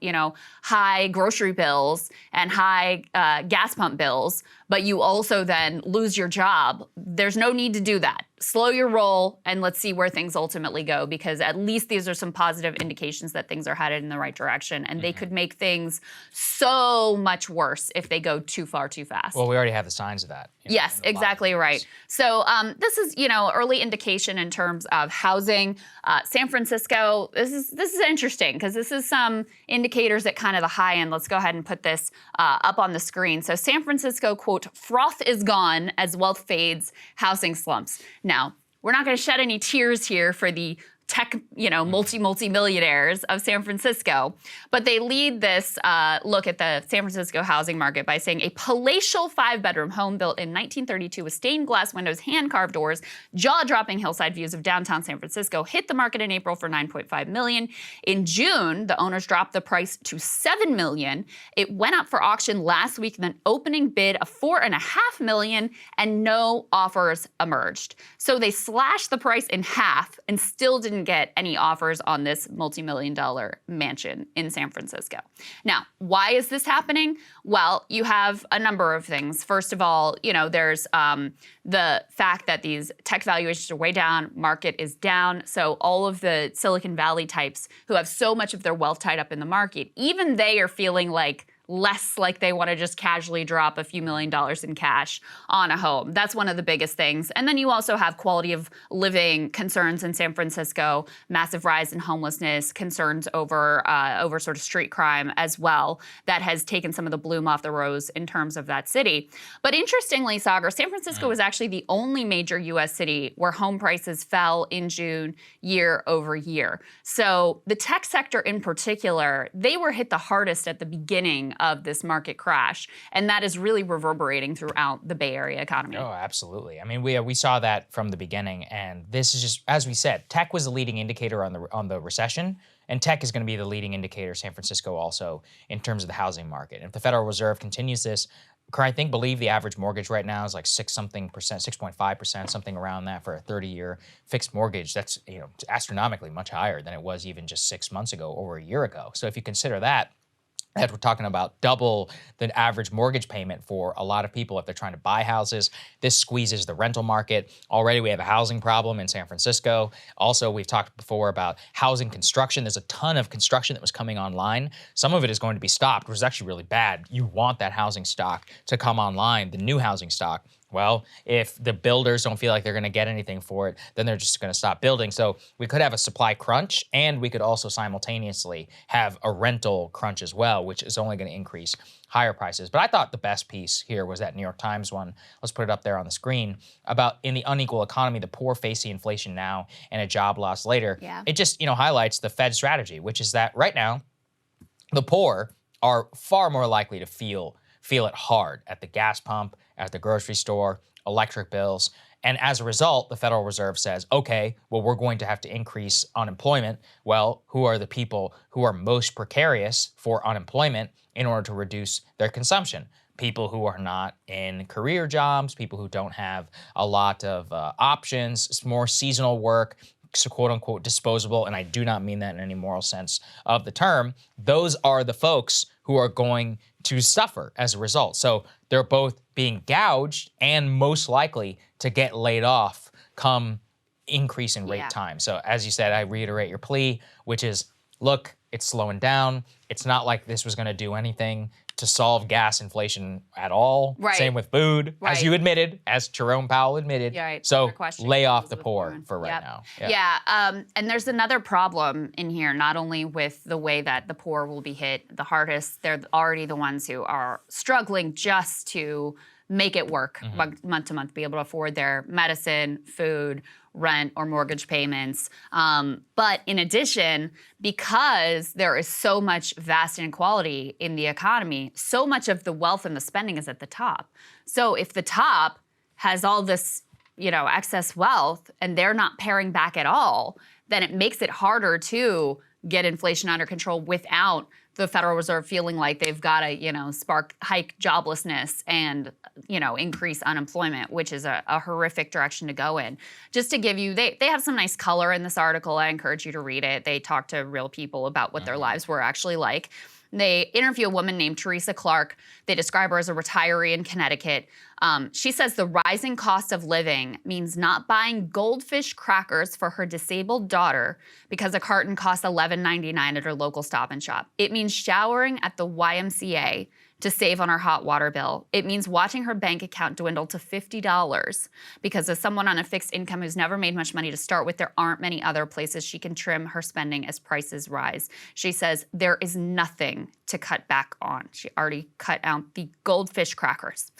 high grocery bills and high gas pump bills, but you also then lose your job. There's no need to do that. Slow your roll and let's see where things ultimately go, because at least these are some positive indications that things are headed in the right direction, and they could make things so much worse if they go too far too fast. Well, we already have the signs of that. Yes, exactly right. So this is, early indication in terms of housing. San Francisco, this is interesting because this is some indicators at kind of the high end. Let's go ahead and put this up on the screen. So San Francisco, quote, froth is gone as wealth fades, housing slumps. Now, we're not going to shed any tears here for the tech, multi-millionaires of San Francisco. But they lead this look at the San Francisco housing market by saying a palatial 5-bedroom home built in 1932 with stained glass windows, hand-carved doors, jaw-dropping hillside views of downtown San Francisco hit the market in April for $9.5 million. In June, the owners dropped the price to $7 million. It went up for auction last week, then opening bid of $4.5 million, and no offers emerged. So they slashed the price in half and still didn't get any offers on this multi-million-dollar mansion in San Francisco. Now, why is this happening? Well, you have a number of things. First of all, there's the fact that these tech valuations are way down, market is down. So all of the Silicon Valley types who have so much of their wealth tied up in the market, even they are feeling less like they want to just casually drop a few $1 million in cash on a home. That's one of the biggest things. And then you also have quality of living concerns in San Francisco, massive rise in homelessness, concerns over sort of street crime as well, that has taken some of the bloom off the rose in terms of that city. But interestingly, Saagar, San Francisco was actually the only major U.S. city where home prices fell in June year over year. So the tech sector in particular, they were hit the hardest at the beginning of this market crash, and that is really reverberating throughout the Bay Area economy. Oh, absolutely. I mean, we saw that from the beginning, and this is just, as we said, tech was a leading indicator on the recession, And tech is going to be the leading indicator, San Francisco also, in terms of the housing market. And if the Federal Reserve continues this, I believe the average mortgage right now is like 6.5%, something around that for a 30-year fixed mortgage. That's astronomically much higher than it was even just 6 months ago or a year ago. So if you consider that we're talking about double the average mortgage payment for a lot of people if they're trying to buy houses. This squeezes the rental market. Already we have a housing problem in San Francisco. Also, we've talked before about housing construction. There's a ton of construction that was coming online. Some of it is going to be stopped, which is actually really bad. You want that housing stock to come online, the new housing stock. Well, if the builders don't feel like they're going to get anything for it, then they're just going to stop building. So we could have a supply crunch, and we could also simultaneously have a rental crunch as well, which is only going to increase higher prices. But I thought the best piece here was that New York Times one. Let's put it up there on the screen about in the unequal economy, the poor facing inflation now and a job loss later. Yeah. It just highlights the Fed strategy, which is that right now the poor are far more likely to feel it hard at the gas pump, at the grocery store, electric bills. And as a result, the Federal Reserve says, okay, well, we're going to have to increase unemployment. Well, who are the people who are most precarious for unemployment in order to reduce their consumption? People who are not in career jobs, people who don't have a lot of options, it's more seasonal work, so quote unquote disposable, and I do not mean that in any moral sense of the term. Those are the folks who are going to suffer as a result. So they're both being gouged and most likely to get laid off come increase in rate time. So as you said, I reiterate your plea, which is, look, it's slowing down. It's not like this was going to do anything to solve gas inflation at all. Right. Same with food, Right. as you admitted, as Jerome Powell admitted. Yeah, right. So Question lay off the of poor women. for right Yep. now. Yeah. And there's another problem in here, not only with the way that the poor will be hit the hardest, they're already the ones who are struggling just to make it work month to month, be able to afford their medicine, food, rent, or mortgage payments. But in addition, because there is so much vast inequality in the economy, so much of the wealth and the spending is at the top. So if the top has all this, excess wealth and they're not paring back at all, then it makes it harder to get inflation under control without the Federal Reserve feeling like they've got to, hike joblessness and, increase unemployment, which is a horrific direction to go in. Just to give you, they have some nice color in this article. I encourage you to read it. They talk to real people about what their lives were actually like. They interview a woman named Teresa Clark. They describe her as a retiree in Connecticut. She says the rising cost of living means not buying goldfish crackers for her disabled daughter because a carton costs $11.99 at her local Stop and Shop. It means showering at the YMCA to save on her hot water bill. It means watching her bank account dwindle to $50 because as someone on a fixed income who's never made much money to start with, there aren't many other places she can trim her spending as prices rise. She says there is nothing to cut back on. She already cut out the goldfish crackers.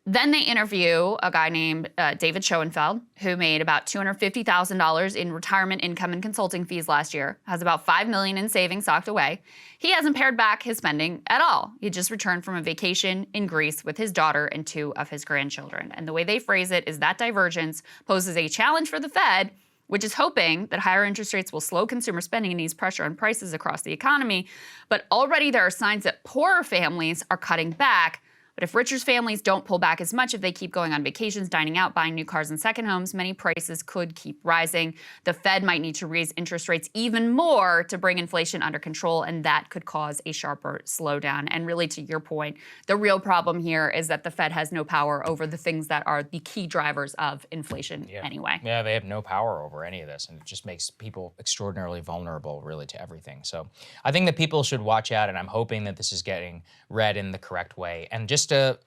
Then they interview a guy named David Schoenfeld, who made about $250,000 in retirement income and consulting fees last year, has about $5 million in savings socked away. He hasn't pared back his spending at all. He just returned from a vacation in Greece with his daughter and 2 of his grandchildren. And the way they phrase it is that divergence poses a challenge for the Fed, which is hoping that higher interest rates will slow consumer spending and ease pressure on prices across the economy. But already there are signs that poorer families are cutting back. But if richer families don't pull back as much, if they keep going on vacations, dining out, buying new cars and second homes, many prices could keep rising. The Fed might need to raise interest rates even more to bring inflation under control, and that could cause a sharper slowdown. And really, to your point, the real problem here is that the Fed has no power over the things that are the key drivers of inflation anyway. Yeah, they have no power over any of this, and it just makes people extraordinarily vulnerable, really, to everything. So I think that people should watch out, and I'm hoping that this is getting read in the correct way. And just to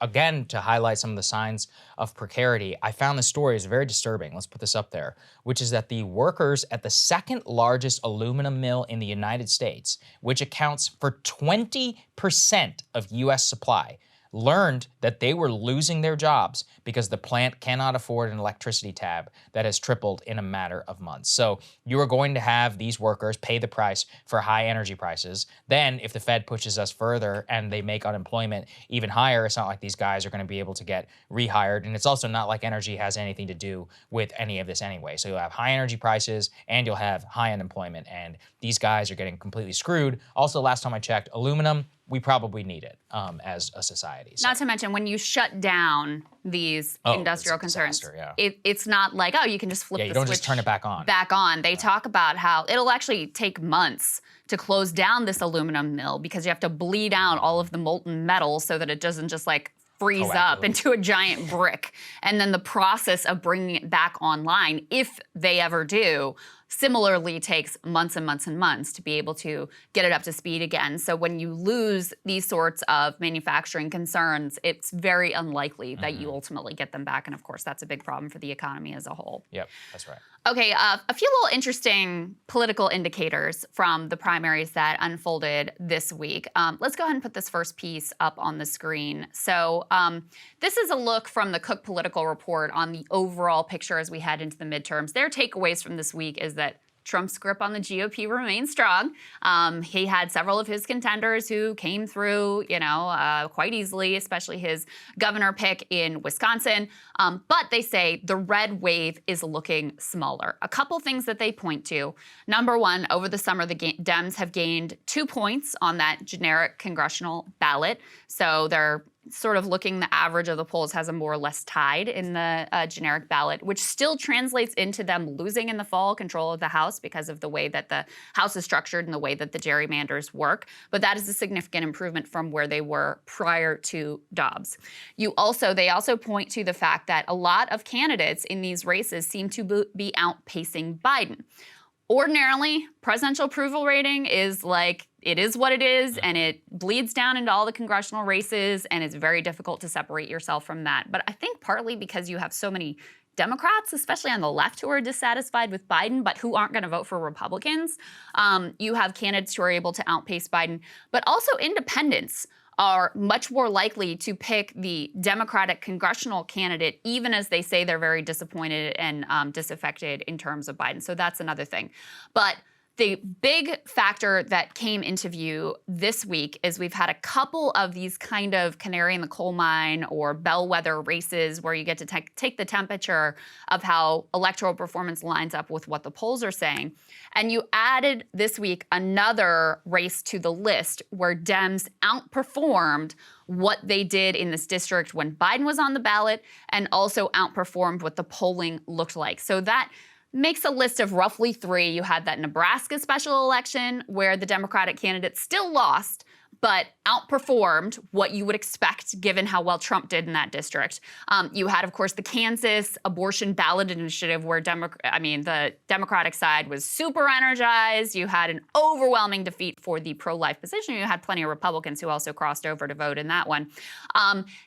highlight some of the signs of precarity, I found this story is very disturbing. Let's put this up there, which is that the workers at the second largest aluminum mill in the United States, which accounts for 20% of U.S. supply, learned that they were losing their jobs because the plant cannot afford an electricity tab that has tripled in a matter of months. So you are going to have these workers pay the price for high energy prices. Then if the Fed pushes us further and they make unemployment even higher, it's not like these guys are going to be able to get rehired. And it's also not like energy has anything to do with any of this anyway. So you'll have high energy prices and you'll have high unemployment. And these guys are getting completely screwed. Also, last time I checked, aluminum, we probably need it as a society. So. Not to mention, when you shut down these industrial concerns, disaster, it's not like, oh, you can just flip the switch. You don't just turn it back on. They talk about how it'll actually take months to close down this aluminum mill because you have to bleed out all of the molten metal so that it doesn't just like freeze up into a giant brick. And then the process of bringing it back online, if they ever do, similarly takes months and months and months to be able to get it up to speed again. So when you lose these sorts of manufacturing concerns, it's very unlikely that you ultimately get them back. And of course, that's a big problem for the economy as a whole. Yep, that's right. Okay, a few little interesting political indicators from the primaries that unfolded this week. Let's go ahead and put this first piece up on the screen. So this is a look from the Cook Political Report on the overall picture as we head into the midterms. Their takeaways from this week is that Trump's grip on the GOP remains strong. He had several of his contenders who came through, quite easily, especially his governor pick in Wisconsin. But they say the red wave is looking smaller. A couple things that they point to. Number one, over the summer, the Dems have gained 2 points on that generic congressional ballot. So they're sort of looking, the average of the polls has a more or less tied in the generic ballot, which still translates into them losing in the fall control of the House because of the way that the House is structured and the way that the gerrymanders work. But that is a significant improvement from where they were prior to Dobbs. They also point to the fact that a lot of candidates in these races seem to be outpacing Biden. Ordinarily, presidential approval rating is like, it is what it is, and it bleeds down into all the congressional races, and it's very difficult to separate yourself from that. But I think partly because you have so many Democrats, especially on the left, who are dissatisfied with Biden, but who aren't going to vote for Republicans. You have candidates who are able to outpace Biden, but also independents are much more likely to pick the Democratic congressional candidate, even as they say they're very disappointed and disaffected in terms of Biden. So that's another thing. But the big factor that came into view this week is we've had a couple of these kind of canary in the coal mine or bellwether races where you get to take the temperature of how electoral performance lines up with what the polls are saying. And you added this week another race to the list where Dems outperformed what they did in this district when Biden was on the ballot and also outperformed what the polling looked like. So that makes a list of roughly 3. You had that Nebraska special election where the Democratic candidate still lost, but outperformed what you would expect given how well Trump did in that district. You had, of course, the Kansas abortion ballot initiative where the Democratic side was super energized. You had an overwhelming defeat for the pro-life position. You had plenty of Republicans who also crossed over to vote in that one.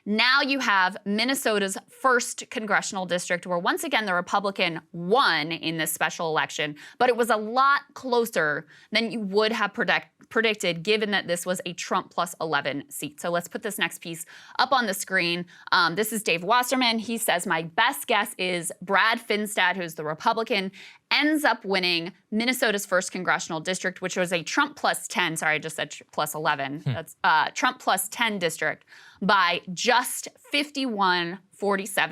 Now you have Minnesota's first congressional district where, once again, the Republican won in this special election, but it was a lot closer than you would have predicted given that this was a Trump plus 11 seat. So let's put this next piece up on the screen. This is Dave Wasserman. He says, my best guess is Brad Finstad, who's the Republican, ends up winning Minnesota's first congressional district, which was a Trump plus 10, sorry, I just said plus 11. That's Trump plus 10 district by just 51-47,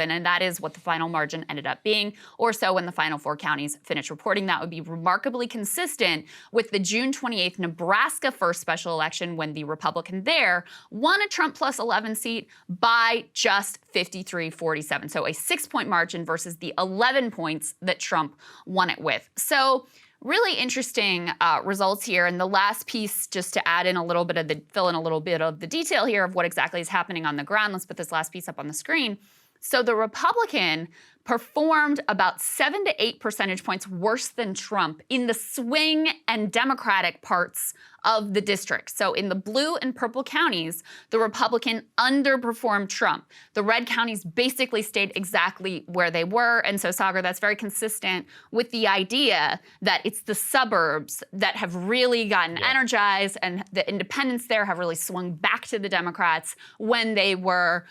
and that is what the final margin ended up being, or so when the final 4 counties finish reporting. That would be remarkably consistent with the June 28th Nebraska first special election when the Republican there won a Trump plus 11 seat by just 53-47. So a 6-point margin versus the 11 points that Trump won it with. So really interesting results here. And the last piece, just to add in a little bit of fill in a little bit of the detail here of what exactly is happening on the ground. Let's put this last piece up on the screen. So the Republican performed about 7 to 8 percentage points worse than Trump in the swing and Democratic parts of the district. So in the blue and purple counties, the Republican underperformed Trump. The red counties basically stayed exactly where they were. And so, Saagar, that's very consistent with the idea that it's the suburbs that have really gotten energized, and the independents there have really swung back to the Democrats when they were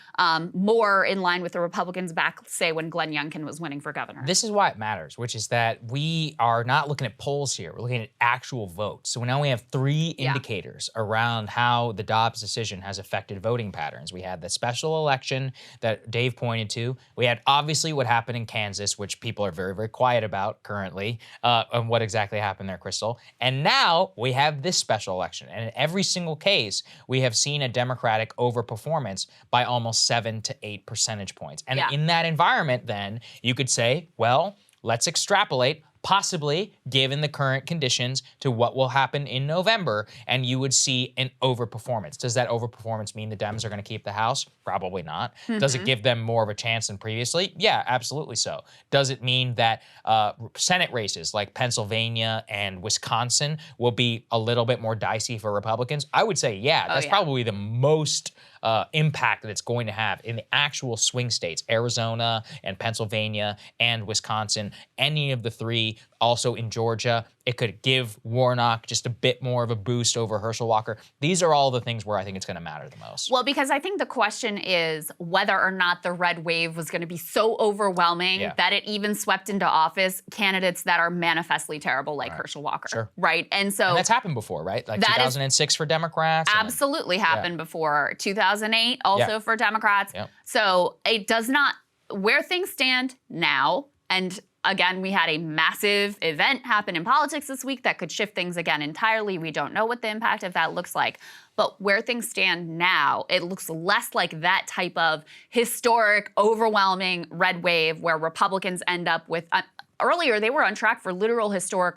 more in line with the Republicans back, say, when Glenn Youngkin was winning for governor. This is why it matters, which is that we are not looking at polls here. We're looking at actual votes. So now we have three indicators around how the Dobbs decision has affected voting patterns. We had the special election that Dave pointed to. We had obviously what happened in Kansas, which people are very, very quiet about currently, and what exactly happened there, Krystal. And now we have this special election. And in every single case, we have seen a Democratic overperformance by almost 7 to 8 percentage points. And in that environment, then, you could say, well, let's extrapolate, possibly given the current conditions, to what will happen in November, and you would see an overperformance. Does that overperformance mean the Dems are going to keep the House? Probably not. Does it give them more of a chance than previously? Yeah, absolutely so. Does it mean that Senate races like Pennsylvania and Wisconsin will be a little bit more dicey for Republicans? I would say, that's probably the most impact that it's going to have in the actual swing states, Arizona and Pennsylvania and Wisconsin, any of the three, also in Georgia. It could give Warnock just a bit more of a boost over Herschel Walker. These are all the things where I think it's going to matter the most. Well, because I think the question is whether or not the red wave was going to be so overwhelming that it even swept into office candidates that are manifestly terrible, like Herschel Walker. Right? And so that's happened before, right? Like 2006 for Democrats. Absolutely happened before. 2008 also for Democrats. So it does not, where things stand now, and again, we had a massive event happen in politics this week that could shift things again entirely. We don't know what the impact of that looks like. But where things stand now, it looks less like that type of historic, overwhelming red wave where Republicans end up with earlier, they were on track for literal historic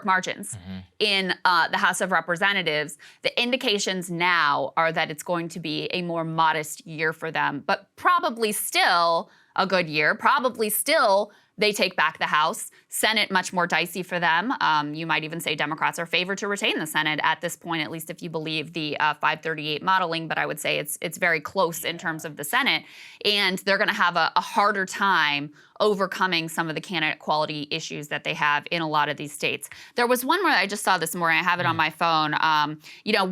margins in the House of Representatives. The indications now are that it's going to be a more modest year for them, but probably still a good year. Probably still they take back the House. Senate, much more dicey for them. You might even say Democrats are favored to retain the Senate at this point, at least if you believe the 538 modeling, but I would say it's very close in terms of the Senate. And they're going to have a harder time overcoming some of the candidate quality issues that they have in a lot of these states. There was one where I just saw this morning, I have it on my phone.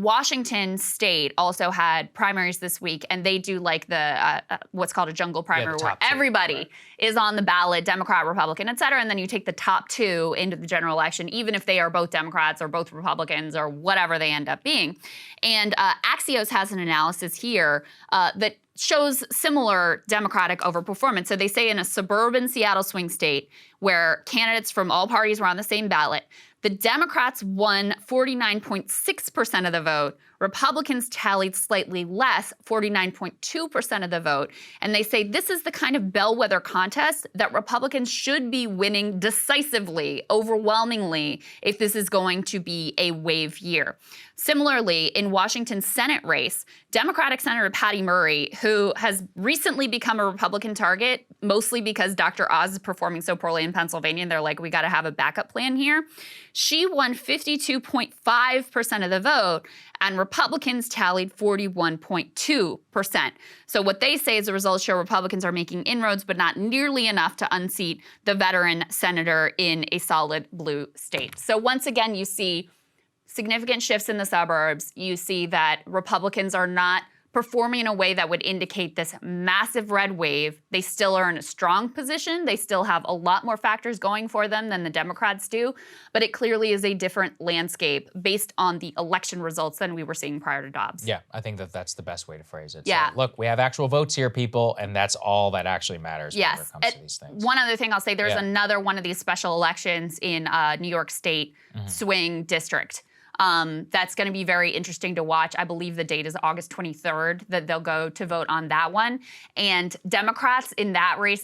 Washington State also had primaries this week, and they do like the what's called a jungle primary, where everybody is on the ballot, Democrat, Republican, et cetera, and then you take the top two into the general election, even if they are both Democrats or both Republicans or whatever they end up being. And Axios has an analysis here that shows similar Democratic overperformance. So they say in a suburban Seattle swing state where candidates from all parties were on the same ballot, the Democrats won 49.6% of the vote. Republicans tallied slightly less, 49.2% of the vote. And they say this is the kind of bellwether contest that Republicans should be winning decisively, overwhelmingly, if this is going to be a wave year. Similarly, in Washington's Senate race, Democratic Senator Patty Murray, who has recently become a Republican target, mostly because Dr. Oz is performing so poorly in Pennsylvania, and they're like, we got to have a backup plan here. She won 52.5% of the vote, and Republicans tallied 41.2%. So what they say is the results show Republicans are making inroads, but not nearly enough to unseat the veteran senator in a solid blue state. So once again, you see significant shifts in the suburbs. You see that Republicans are not performing in a way that would indicate this massive red wave. They still are in a strong position. They still have a lot more factors going for them than the Democrats do. But it clearly is a different landscape based on the election results than we were seeing prior to Dobbs. Yeah, I think that's the best way to phrase it. Yeah. So, look, we have actual votes here, people, and that's all that actually matters when it comes to these things. One other thing I'll say, there's another one of these special elections in New York State swing district. That's going to be very interesting to watch. I believe the date is August 23rd that they'll go to vote on that one. And Democrats in that race,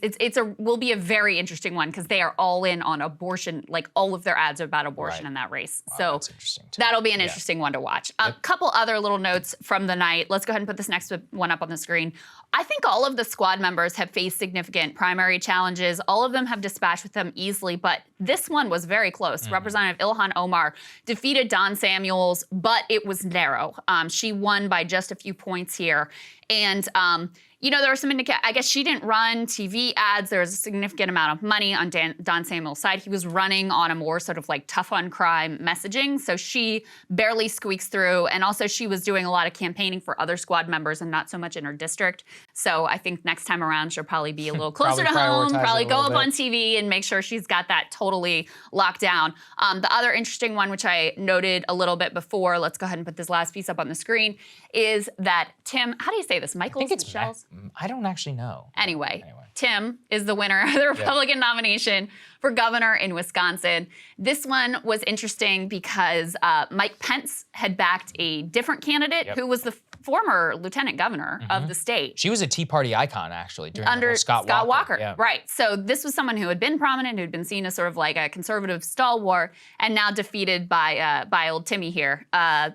will be a very interesting one because they are all in on abortion. Like all of their ads are about abortion in that race. Wow, so that's interesting too. that'll be an interesting one to watch. A couple other little notes from the night. Let's go ahead and put this next one up on the screen. I think all of the squad members have faced significant primary challenges. All of them have dispatched with them easily, but this one was very close. Representative Ilhan Omar defeated Don Samuels, but it was narrow. She won by just a few points here. And there were some I guess she didn't run TV ads. There was a significant amount of money on Don Samuel's side. He was running on a more sort of like tough on crime messaging. So she barely squeaks through. And also she was doing a lot of campaigning for other squad members and not so much in her district. So I think next time around she'll probably be a little closer to home, probably go up on TV and make sure she's got that totally locked down. The other interesting one, which I noted a little bit before, let's go ahead and put this last piece up on the screen, is that Tim, how do you say this? Michaels? I think it's Michelle's? I don't actually know. Anyway, Tim is the winner of the Republican nomination for governor in Wisconsin. This one was interesting because Mike Pence had backed a different candidate who was the former lieutenant governor of the state. She was a Tea Party icon, actually, during under the whole Scott Walker. Yeah. Right. So this was someone who had been prominent, who'd been seen as sort of like a conservative stalwart, and now defeated by old Timmy here,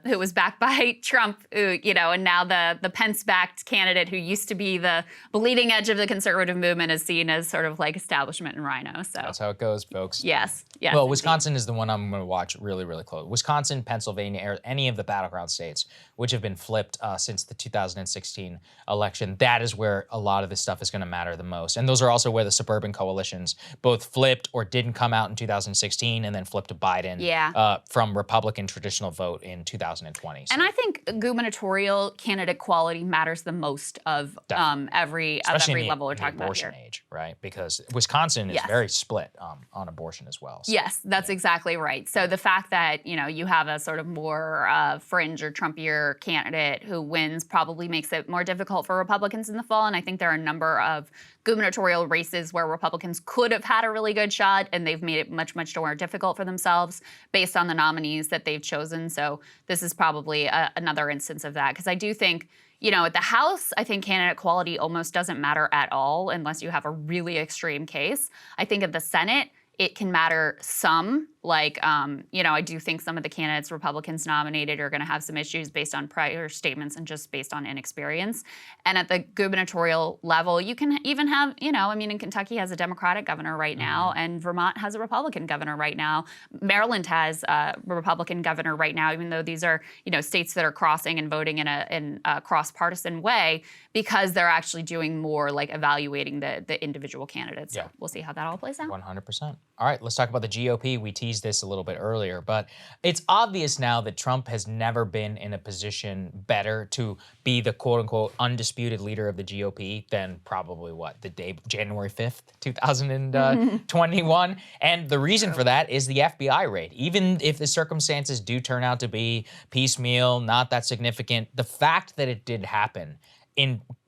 who was backed by Trump, and now the Pence-backed candidate who used to be the bleeding edge of the conservative movement is seen as sort of like establishment and rhino. So that's how it goes, folks. Yes. Well, Wisconsin is the one I'm going to watch really, really close. Wisconsin, Pennsylvania, any of the battleground states, which have been flipped since the 2016 election, that is where a lot of this stuff is going to matter the most. And those are also where the suburban coalitions both flipped or didn't come out in 2016 and then flipped to Biden from Republican traditional vote in 2020. So. And I think gubernatorial candidate quality matters the most of every level we're talking about here. Abortion age, right? Because Wisconsin is very split on abortion as well. So. Yes, that's exactly right. So the fact that, you have a sort of more fringe or Trumpier candidate who wins probably makes it more difficult for Republicans in the fall. And I think there are a number of gubernatorial races where Republicans could have had a really good shot and they've made it much, much more difficult for themselves based on the nominees that they've chosen. So this is probably another instance of that. Because I do think, at the House, I think candidate quality almost doesn't matter at all unless you have a really extreme case. I think at the Senate, it can matter some. Like, I do think some of the candidates Republicans nominated are going to have some issues based on prior statements and just based on inexperience. And at the gubernatorial level, you can even have, in Kentucky has a Democratic governor right now, and Vermont has a Republican governor right now. Maryland has a Republican governor right now, even though these are, states that are crossing and voting in a cross-partisan way because they're actually doing more like evaluating the individual candidates. So we'll see how that all plays out. 100%. All right, let's talk about the GOP. We teased this a little bit earlier, but it's obvious now that Trump has never been in a position better to be the quote-unquote undisputed leader of the GOP than probably the day January 5th, 2021. And the reason for that is the FBI raid. Even if the circumstances do turn out to be piecemeal, not that significant, the fact that it did happen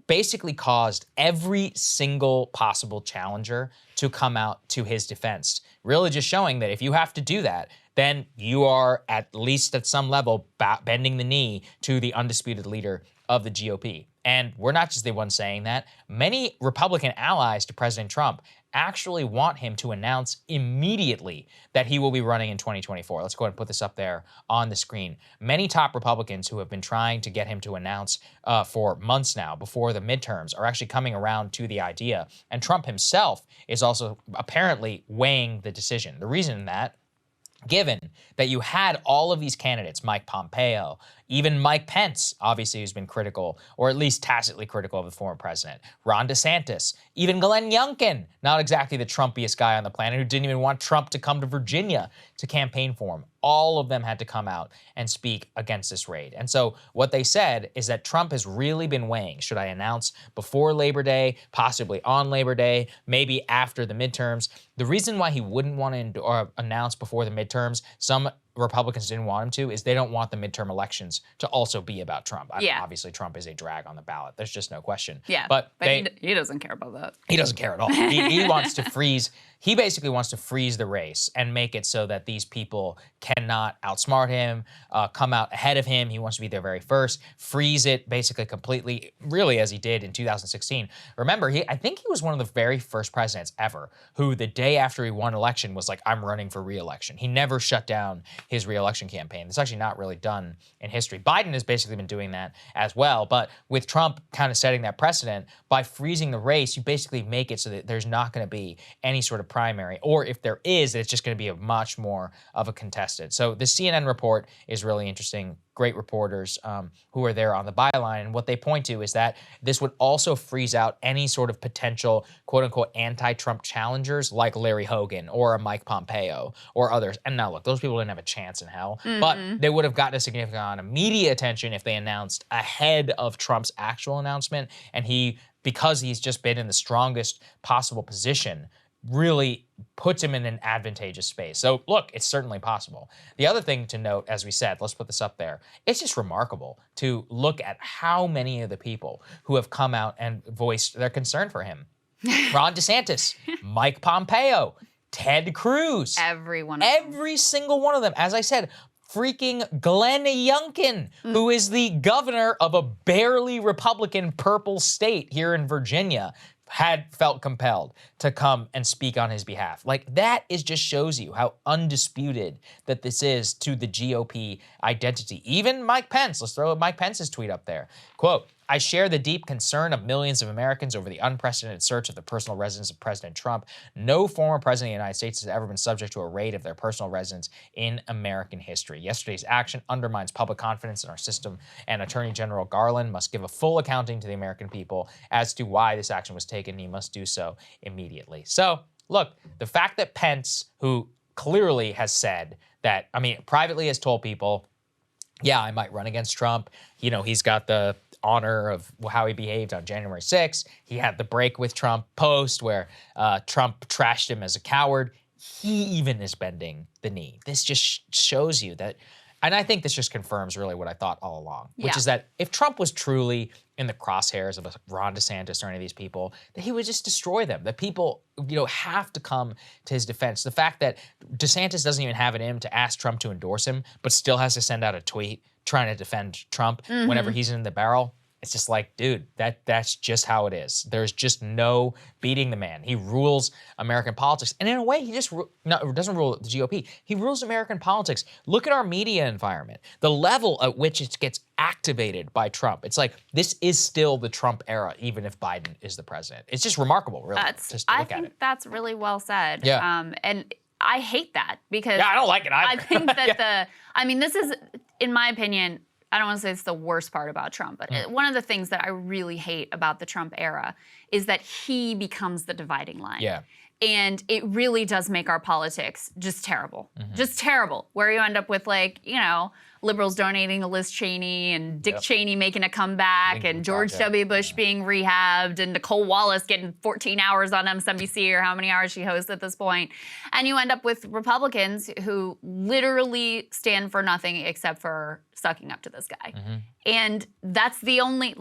basically caused every single possible challenger to come out to his defense. Really just showing that if you have to do that, then you are at least at some level bending the knee to the undisputed leader of the GOP. And we're not just the ones saying that. Many Republican allies to President Trump actually want him to announce immediately that he will be running in 2024. Let's go ahead and put this up there on the screen. Many top Republicans who have been trying to get him to announce for months now before the midterms are actually coming around to the idea. And Trump himself is also apparently weighing the decision. The reason that, given that you had all of these candidates, Mike Pompeo, even Mike Pence, obviously, who's been critical, or at least tacitly critical of the former president, Ron DeSantis, even Glenn Youngkin, not exactly the Trumpiest guy on the planet, who didn't even want Trump to come to Virginia to campaign for him. All of them had to come out and speak against this raid. And so what they said is that Trump has really been weighing, should I announce before Labor Day, possibly on Labor Day, maybe after the midterms? The reason why he wouldn't want to announce before the midterms, some Republicans didn't want him to is they don't want the midterm elections to also be about Trump. Yeah. Obviously, Trump is a drag on the ballot. There's just no question. Yeah, but he doesn't care about that. He doesn't care at all. He wants to freeze. He basically wants to freeze the race and make it so that these people cannot outsmart him, come out ahead of him. He wants to be there very first, freeze it basically completely, really as he did in 2016. Remember, I think he was one of the very first presidents ever who the day after he won election was like, I'm running for re-election. He never shut down his re-election campaign. It's actually not really done in history. Biden has basically been doing that as well. But with Trump kind of setting that precedent, by freezing the race, you basically make it so that there's not going to be any sort of primary, or if there is, it's just going to be a much more of a contested. So the CNN report is really interesting. Great reporters who are there on the byline. And what they point to is that this would also freeze out any sort of potential, quote unquote, anti-Trump challengers like Larry Hogan or a Mike Pompeo or others. And now look, those people didn't have a chance in hell, but they would have gotten a significant amount of media attention if they announced ahead of Trump's actual announcement. And because he's just been in the strongest possible position, really puts him in an advantageous space. So look, it's certainly possible. The other thing to note, as we said, let's put this up there, it's just remarkable to look at how many of the people who have come out and voiced their concern for him. Ron DeSantis, Mike Pompeo, Ted Cruz. Every single one of them. As I said, freaking Glenn Youngkin, who is the governor of a barely Republican purple state here in Virginia, had felt compelled to come and speak on his behalf. Like, that just shows you how undisputed that this is to the GOP identity. Even Mike Pence, let's throw Mike Pence's tweet up there. Quote, I share the deep concern of millions of Americans over the unprecedented search of the personal residence of President Trump. No former president of the United States has ever been subject to a raid of their personal residence in American history. Yesterday's action undermines public confidence in our system, and Attorney General Garland must give a full accounting to the American people as to why this action was taken. He must do so immediately. So, look, the fact that Pence, who clearly has said that, privately has told people, yeah, I might run against Trump. He's got the honor of how he behaved on January 6th. He had the break with Trump post where Trump trashed him as a coward. He even is bending the knee. This just shows you that, and I think this just confirms really what I thought all along, which is that if Trump was truly in the crosshairs of a Ron DeSantis or any of these people, that he would just destroy them. That people, have to come to his defense. The fact that DeSantis doesn't even have it in to ask Trump to endorse him, but still has to send out a tweet trying to defend Trump whenever he's in the barrel. It's just like, dude, that's just how it is. There's just no beating the man. He rules American politics. And in a way, he just doesn't rule the GOP. He rules American politics. Look at our media environment, the level at which it gets activated by Trump. It's like, this is still the Trump era, even if Biden is the president. It's just remarkable, really, just to look at it. I think that's really well said. Yeah. And I hate that because I don't like it either. I think that this is, in my opinion, I don't want to say it's the worst part about Trump, but one of the things that I really hate about the Trump era is that he becomes the dividing line. Yeah. And it really does make our politics just terrible. Just terrible. Where you end up with liberals donating to Liz Cheney and Dick Cheney making a comeback and George W. Bush being rehabbed and Nicole Wallace getting 14 hours on MSNBC or how many hours she hosts at this point. And you end up with Republicans who literally stand for nothing except for sucking up to this guy. And that's the only,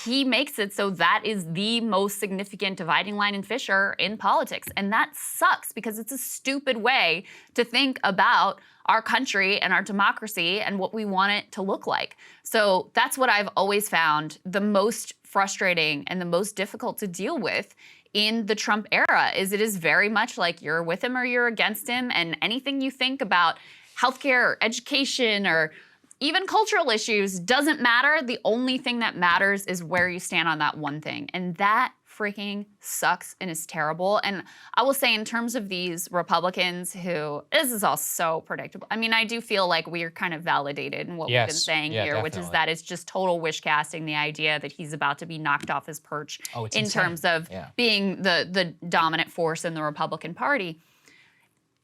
he makes it so that is the most significant dividing line and fissure in politics. And that sucks because it's a stupid way to think about our country and our democracy and what we want it to look like. So that's what I've always found the most frustrating and the most difficult to deal with in the Trump era is it is very much like you're with him or you're against him, and anything you think about healthcare or education or even cultural issues doesn't matter. The only thing that matters is where you stand on that one thing. And that freaking sucks and is terrible. And I will say in terms of these Republicans who, this is all so predictable. I do feel like we're kind of validated in what we've been saying here, definitely. which is that it's just total wish casting, the idea that he's about to be knocked off his perch in insane. terms of being the dominant force in the Republican Party.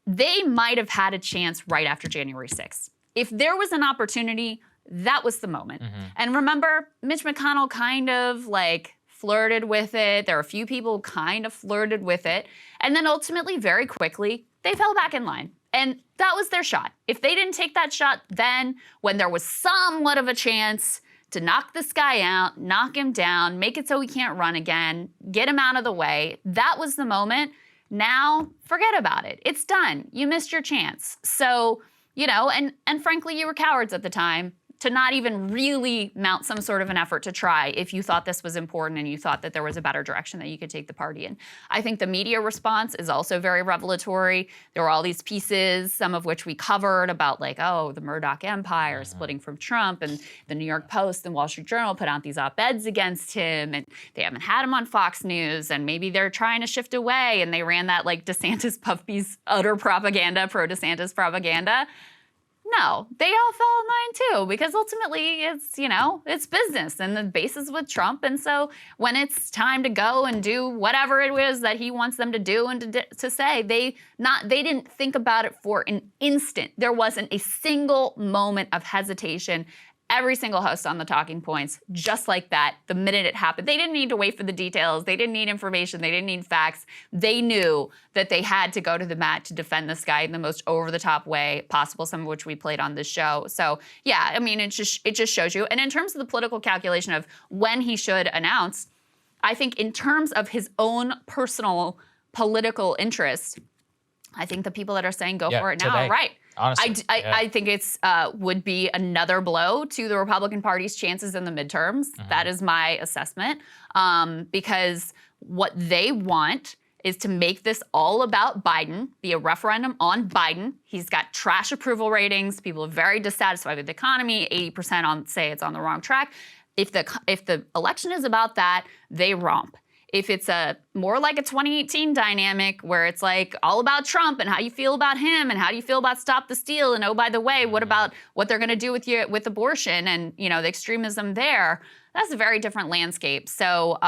They might have had a chance right after January 6th. If there was an opportunity, that was the moment. And remember, Mitch McConnell kind of flirted with it. There were a few people who kind of flirted with it. And then ultimately, very quickly, they fell back in line. And that was their shot. If they didn't take that shot then, when there was somewhat of a chance to knock this guy out, knock him down, make it so he can't run again, get him out of the way, that was the moment. Now, forget about it. It's done. You missed your chance. So, you know, and frankly, you were cowards at the time to not even really mount some sort of an effort to try if you thought this was important and you thought that there was a better direction that you could take the party in. I think the media response is also very revelatory. There were all these pieces, some of which we covered about like, oh, the Murdoch empire is splitting from Trump, and the New York Post and Wall Street Journal put out these op-eds against him, and they haven't had him on Fox News, and maybe they're trying to shift away, and they ran that like DeSantis puff piece, utter propaganda, pro-DeSantis propaganda. No, they all fell in line too, because ultimately it's, you know, it's business and the base is with Trump. And so when it's time to go and do whatever it is that he wants them to do and to say, they didn't think about it for an instant. There wasn't a single moment of hesitation. Every single host on the talking points, just like that, the minute it happened. They didn't need to wait for the details. They didn't need information. They didn't need facts. They knew that they had to go to the mat to defend this guy in the most over-the-top way possible, some of which we played on this show. So, yeah, I mean, it just shows you. And in terms of the political calculation of when he should announce, I think in terms of his own personal political interest, I think the people that are saying go for it now are right. Honestly, I think it's would be another blow to the Republican Party's chances in the midterms. That is my assessment, because what they want is to make this all about Biden, be a referendum on Biden. He's got trash approval ratings. People are very dissatisfied with the economy. 80% say it's on the wrong track. If the election is about that, they romp. If it's more like a 2018 dynamic where it's like all about Trump and how you feel about him and how do you feel about Stop the Steal, and oh, by the way, what about what they're going to do with abortion and, you know, the extremism there, that's a very different landscape. So,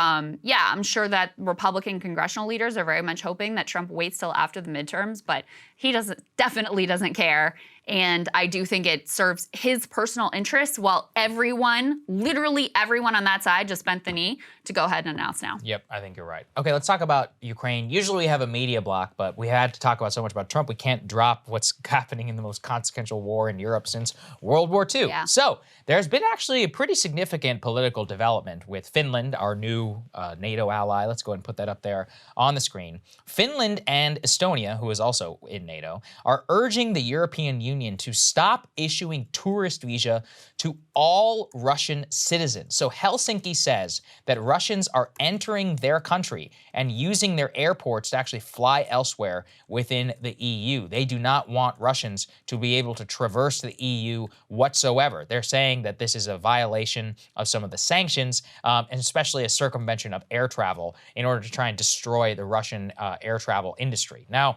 yeah, I'm sure that Republican congressional leaders are very much hoping that Trump waits till after the midterms, but he definitely doesn't care. And I do think it serves his personal interests while everyone, literally everyone on that side just bent the knee to go ahead and announce now. Yep, I think you're right. Okay, let's talk about Ukraine. Usually we have a media block, but we had to talk about so much about Trump. We can't drop what's happening in the most consequential war in Europe since World War II. Yeah. So there's been actually a pretty significant political development with Finland, our new NATO ally. Let's go ahead and put that up there on the screen. Finland and Estonia, who is also in NATO, are urging the European Union to stop issuing tourist visa to all Russian citizens. So Helsinki says that Russians are entering their country and using their airports to actually fly elsewhere within the EU. They do not want Russians to be able to traverse the EU whatsoever. They're saying that this is a violation of some of the sanctions, and especially a circumvention of air travel in order to try and destroy the Russian air travel industry. Now,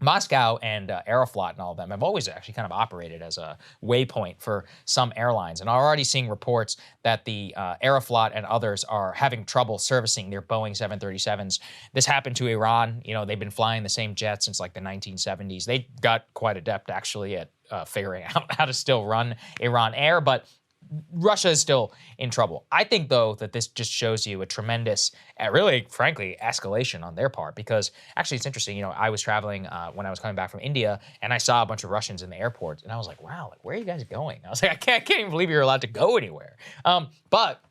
Moscow and Aeroflot and all of them have always actually kind of operated as a waypoint for some airlines. And I'm already seeing reports that the Aeroflot and others are having trouble servicing their Boeing 737s. This happened to Iran. You know, they've been flying the same jet since like the 1970s. They got quite adept actually at figuring out how to still run Iran Air, but Russia is still in trouble. I think, though, that this just shows you a tremendous, really, frankly, escalation on their part. Because actually, it's interesting. You know, I was traveling when I was coming back from India, and I saw a bunch of Russians in the airport, and I was like, "Wow, like, where are you guys going?" I was like, I can't even believe you're allowed to go anywhere." But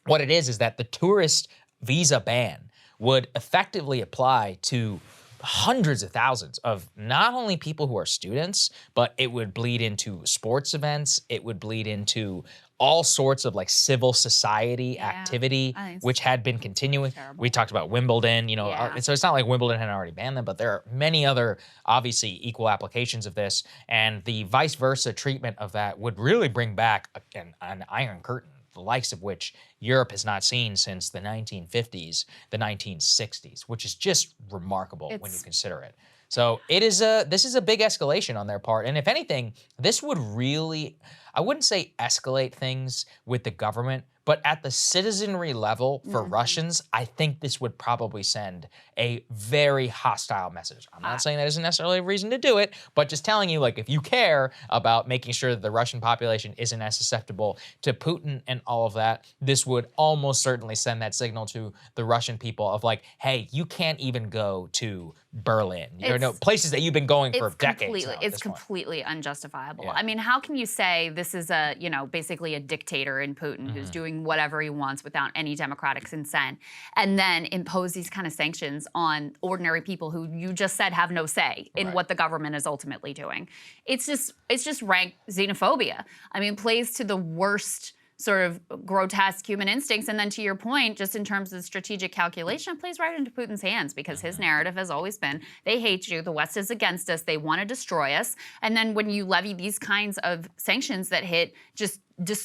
what it is that the tourist visa ban would effectively apply to hundreds of thousands of not only people who are students, but it would bleed into sports events. It would bleed into all sorts of like civil society activity, which had been continuing. Terrible. We talked about Wimbledon, you know, so it's not like Wimbledon had already banned them, but there are many other obviously equal applications of this, and the vice versa treatment of that would really bring back an iron curtain, the likes of which Europe has not seen since the 1950s, the 1960s, which is just remarkable when you consider it. So this is a big escalation on their part. And if anything, this would really, I wouldn't say escalate things with the government, but at the citizenry level for Russians, I think this would probably send a very hostile message. I'm not saying that isn't necessarily a reason to do it, but just telling you, like, if you care about making sure that the Russian population isn't as susceptible to Putin and all of that, this would almost certainly send that signal to the Russian people of like, hey, you can't even go to Berlin. You know, places that you've been going for decades now at It's this point. completely unjustifiable. Yeah. I mean, how can you say this is a, basically a dictator in Putin who's doing whatever he wants without any democratic consent, and then impose these kind of sanctions on ordinary people who you just said have no say in what the government is ultimately doing? It's just rank xenophobia. I mean, plays to the worst sort of grotesque human instincts. And then to your point, just in terms of strategic calculation, it plays right into Putin's hands because his narrative has always been, they hate you, the West is against us, they want to destroy us. And then when you levy these kinds of sanctions that hit just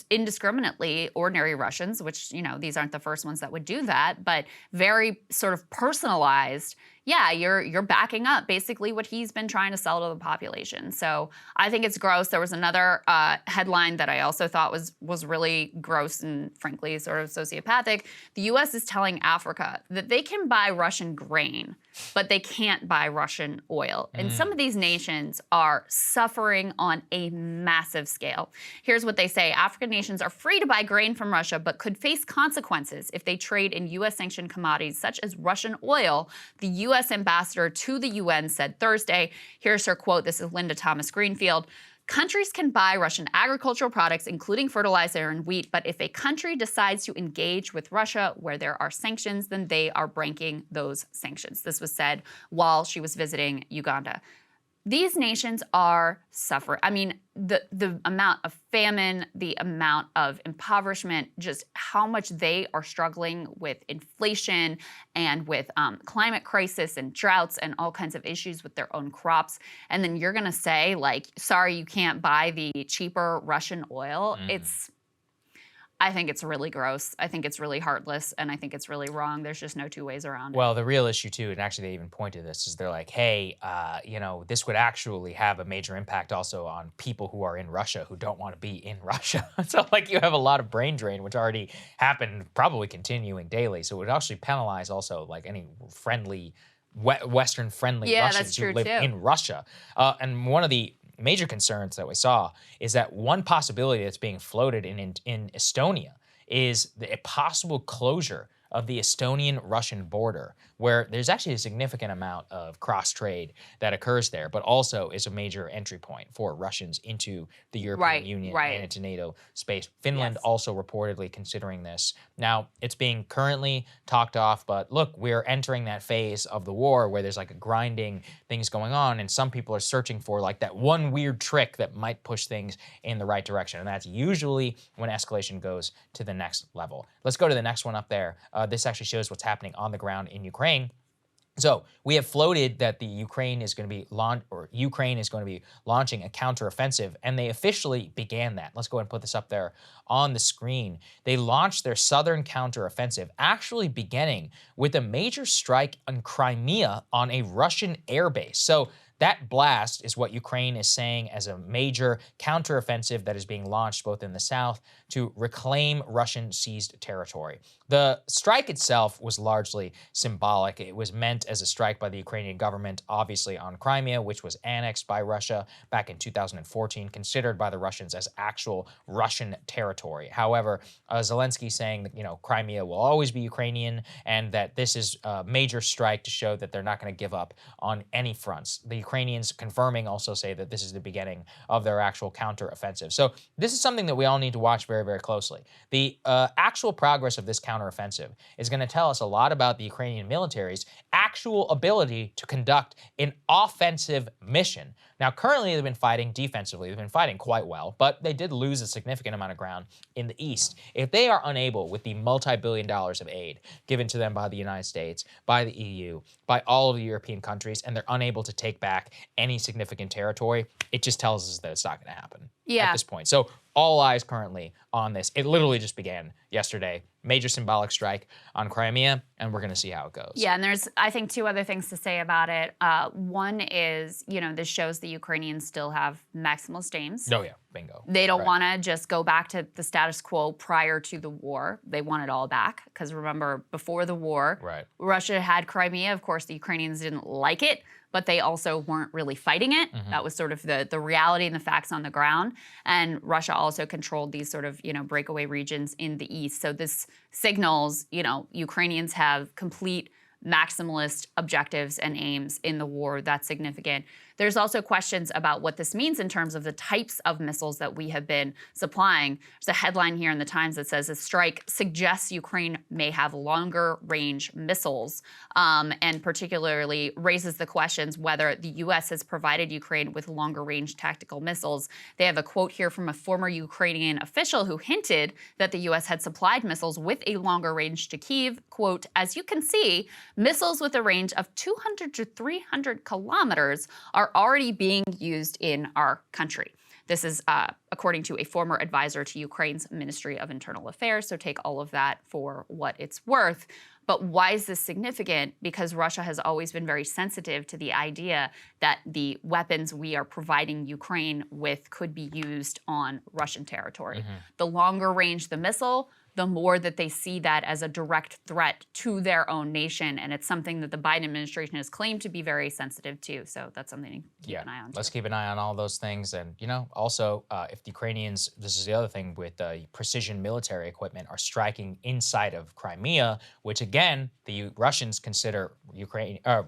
indiscriminately ordinary Russians, which, these aren't the first ones that would do that, but very sort of personalized, yeah, you're backing up basically what he's been trying to sell to the population. So I think it's gross. There was another headline that I also thought was really gross and frankly sort of sociopathic. The U.S. is telling Africa that they can buy Russian grain, but they can't buy Russian oil. And some of these nations are suffering on a massive scale. Here's what they say. African nations are free to buy grain from Russia, but could face consequences if they trade in U.S.-sanctioned commodities such as Russian oil, the U.S. ambassador to the UN said Thursday. Here's her quote. This is Linda Thomas Greenfield. Countries can buy Russian agricultural products, including fertilizer and wheat, but if a country decides to engage with Russia where there are sanctions, then they are breaking those sanctions. This was said while she was visiting Uganda. These nations are suffering. I mean, the amount of famine, the amount of impoverishment, just how much they are struggling with inflation and with climate crisis and droughts and all kinds of issues with their own crops. And then you're going to say, like, sorry, you can't buy the cheaper Russian oil. I think it's really gross. I think it's really heartless, and I think it's really wrong. There's just no two ways around it. Well, the real issue too, and actually they even point to this, is they're like, hey, this would actually have a major impact also on people who are in Russia who don't want to be in Russia. So like you have a lot of brain drain, which already happened, probably continuing daily. So it would actually penalize also like any friendly, Western-friendly Russians who live in Russia. And one of the major concerns that we saw is that one possibility that's being floated in Estonia is a possible closure of the Estonian-Russian border, where there's actually a significant amount of cross-trade that occurs there, but also is a major entry point for Russians into the European Union and into NATO space. Finland also reportedly considering this. Now, it's being currently talked off, but look, we're entering that phase of the war where there's like a grinding things going on, and some people are searching for like that one weird trick that might push things in the right direction, and that's usually when escalation goes to the next level. Let's go to the next one up there. This actually shows what's happening on the ground in Ukraine. So we have floated that Ukraine is going to be launching a counteroffensive, and they officially began that. Let's go ahead and put this up there on the screen. They launched their southern counteroffensive, actually beginning with a major strike on Crimea on a Russian airbase. So that blast is what Ukraine is saying as a major counteroffensive that is being launched both in the south to reclaim Russian seized territory. The strike itself was largely symbolic. It was meant as a strike by the Ukrainian government, obviously on Crimea, which was annexed by Russia back in 2014, considered by the Russians as actual Russian territory. However, Zelensky saying that, Crimea will always be Ukrainian and that this is a major strike to show that they're not going to give up on any fronts. The Ukrainians confirming also say that this is the beginning of their actual counteroffensive. So this is something that we all need to watch very, very closely. The actual progress of this counteroffensive is going to tell us a lot about the Ukrainian military's actual ability to conduct an offensive mission. Now, currently they've been fighting defensively. They've been fighting quite well, but they did lose a significant amount of ground in the east. If they are unable, with the multi-billion dollars of aid given to them by the United States, by the EU, by all of the European countries, and they're unable to take back any significant territory, it just tells us that it's not going to happen at this point. So all eyes currently on this. It literally just began yesterday. Major symbolic strike on Crimea, and we're going to see how it goes. Yeah, and there's, I think, two other things to say about it. One is, this shows the Ukrainians still have maximalist aims. Oh, yeah, bingo. They don't want to just go back to the status quo prior to the war. They want it all back, because remember, before the war, Russia had Crimea. Of course, the Ukrainians didn't like it, but they also weren't really fighting it. That was sort of the reality and the facts on the ground. And Russia also controlled these sort of, breakaway regions in the east. So this signals, Ukrainians have complete maximalist objectives and aims in the war. That's significant. There's also questions about what this means in terms of the types of missiles that we have been supplying. There's a headline here in the Times that says, a strike suggests Ukraine may have longer range missiles, and particularly raises the questions whether the U.S. has provided Ukraine with longer range tactical missiles. They have a quote here from a former Ukrainian official who hinted that the U.S. had supplied missiles with a longer range to Kyiv. Quote, as you can see, missiles with a range of 200 to 300 kilometers are already being used in our country. This is according to a former advisor to Ukraine's Ministry of Internal Affairs, so take all of that for what it's worth. But why is this significant? Because Russia has always been very sensitive to the idea that the weapons we are providing Ukraine with could be used on Russian territory. The longer range the missile, the more that they see that as a direct threat to their own nation. And it's something that the Biden administration has claimed to be very sensitive to. So that's something to keep an eye on. Let's keep an eye on all those things. And, also, if the Ukrainians, this is the other thing with precision military equipment, are striking inside of Crimea, which, again, the Russians consider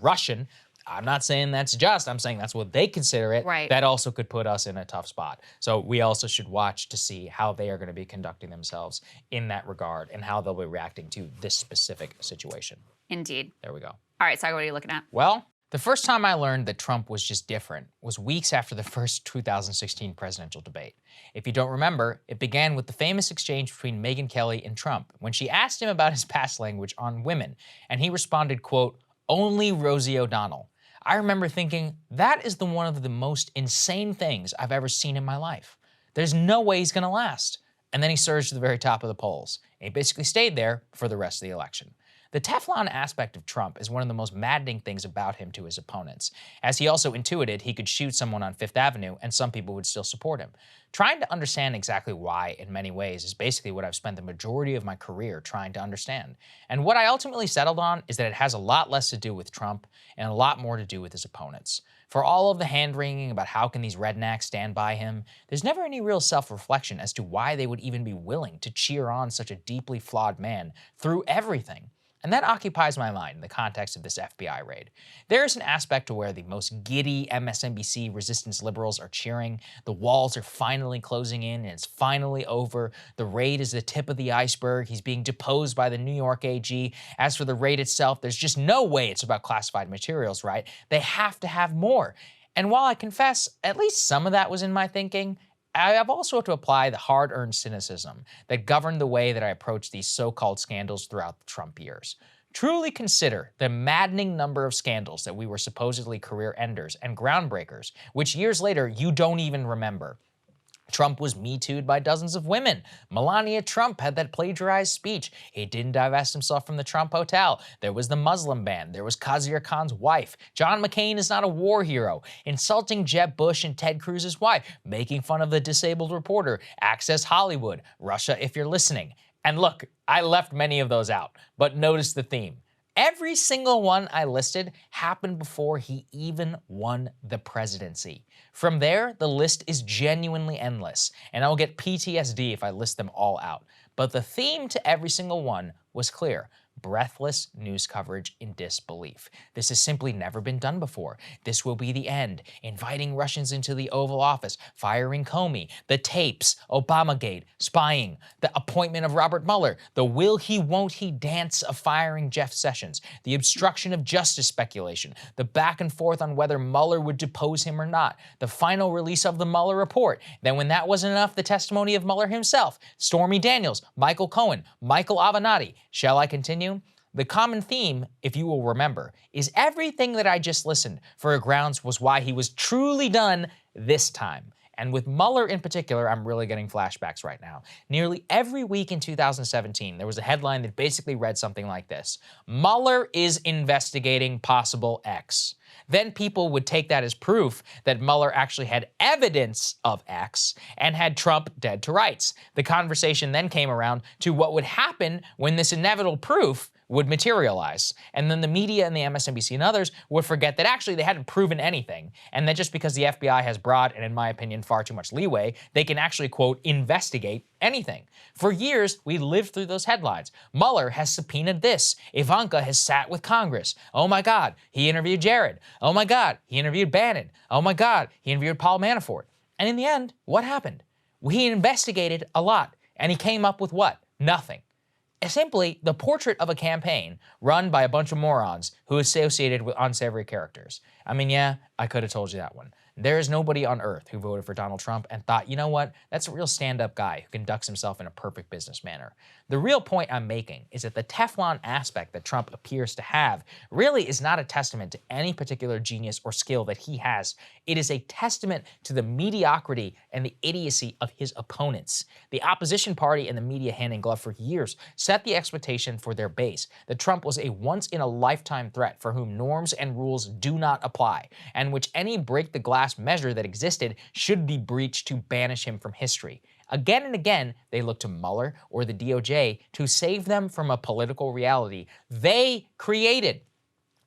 Russian. I'm not saying that's just, I'm saying that's what they consider it. Right. That also could put us in a tough spot. So we also should watch to see how they are going to be conducting themselves in that regard and how they'll be reacting to this specific situation. Indeed. There we go. All right, Saagar, what are you looking at? Well, the first time I learned that Trump was just different was weeks after the first 2016 presidential debate. If you don't remember, it began with the famous exchange between Megyn Kelly and Trump when she asked him about his past language on women, and he responded, quote, only Rosie O'Donnell. I remember thinking, that is one of the most insane things I've ever seen in my life. There's no way he's going to last. And then he surged to the very top of the polls. And he basically stayed there for the rest of the election. The Teflon aspect of Trump is one of the most maddening things about him to his opponents, as he also intuited he could shoot someone on Fifth Avenue and some people would still support him. Trying to understand exactly why, in many ways, is basically what I've spent the majority of my career trying to understand. And what I ultimately settled on is that it has a lot less to do with Trump and a lot more to do with his opponents. For all of the hand-wringing about how can these rednecks stand by him, there's never any real self-reflection as to why they would even be willing to cheer on such a deeply flawed man through everything. And that occupies my mind in the context of this FBI raid. There is an aspect to where the most giddy MSNBC resistance liberals are cheering. The walls are finally closing in and it's finally over. The raid is the tip of the iceberg. He's being deposed by the New York AG. As for the raid itself, there's just no way it's about classified materials, right? They have to have more. And while I confess, at least some of that was in my thinking, I have also to apply the hard-earned cynicism that governed the way that I approached these so-called scandals throughout the Trump years. Truly consider the maddening number of scandals that we were supposedly career enders and groundbreakers, which years later you don't even remember. Trump was Me Too'd by dozens of women. Melania Trump had that plagiarized speech. He didn't divest himself from the Trump Hotel. There was the Muslim ban. There was Khazir Khan's wife. John McCain is not a war hero. Insulting Jeb Bush and Ted Cruz's wife. Making fun of the disabled reporter. Access Hollywood. Russia, if you're listening. And look, I left many of those out, but notice the theme. Every single one I listed happened before he even won the presidency. From there, the list is genuinely endless, and I'll get PTSD if I list them all out. But the theme to every single one was clear. Breathless news coverage in disbelief. This has simply never been done before. This will be the end. Inviting Russians into the Oval Office, firing Comey, the tapes, Obamagate, spying, the appointment of Robert Mueller, the will he won't he dance of firing Jeff Sessions, the obstruction of justice speculation, the back and forth on whether Mueller would depose him or not, the final release of the Mueller report. Then when that wasn't enough, the testimony of Mueller himself, Stormy Daniels, Michael Cohen, Michael Avenatti. Shall I continue? The common theme, if you will remember, is everything that I just listened for grounds was why he was truly done this time. And with Mueller in particular, I'm really getting flashbacks right now. Nearly every week in 2017, there was a headline that basically read something like this: Mueller is investigating possible X. Then people would take that as proof that Mueller actually had evidence of X and had Trump dead to rights. The conversation then came around to what would happen when this inevitable proof would materialize. And then the media and the MSNBC and others would forget that actually they hadn't proven anything, and that just because the FBI has broad and, in my opinion, far too much leeway, they can actually, quote, investigate anything. For years, we lived through those headlines. Mueller has subpoenaed this. Ivanka has sat with Congress. Oh my God, he interviewed Jared. Oh my God, he interviewed Bannon. Oh my God, he interviewed Paul Manafort. And in the end, what happened? He investigated a lot, and he came up with what? Nothing. Simply the portrait of a campaign run by a bunch of morons who associated with unsavory characters. I mean, yeah, I could have told you that one. There is nobody on earth who voted for Donald Trump and thought, you know what, that's a real stand-up guy who conducts himself in a perfect business manner. The real point I'm making is that the Teflon aspect that Trump appears to have really is not a testament to any particular genius or skill that he has. It is a testament to the mediocrity and the idiocy of his opponents. The opposition party and the media hand in glove for years set the expectation for their base that Trump was a once-in-a-lifetime threat for whom norms and rules do not apply, and which any break-the-glass measure that existed should be breached to banish him from history. Again and again, they look to Mueller or the DOJ to save them from a political reality they created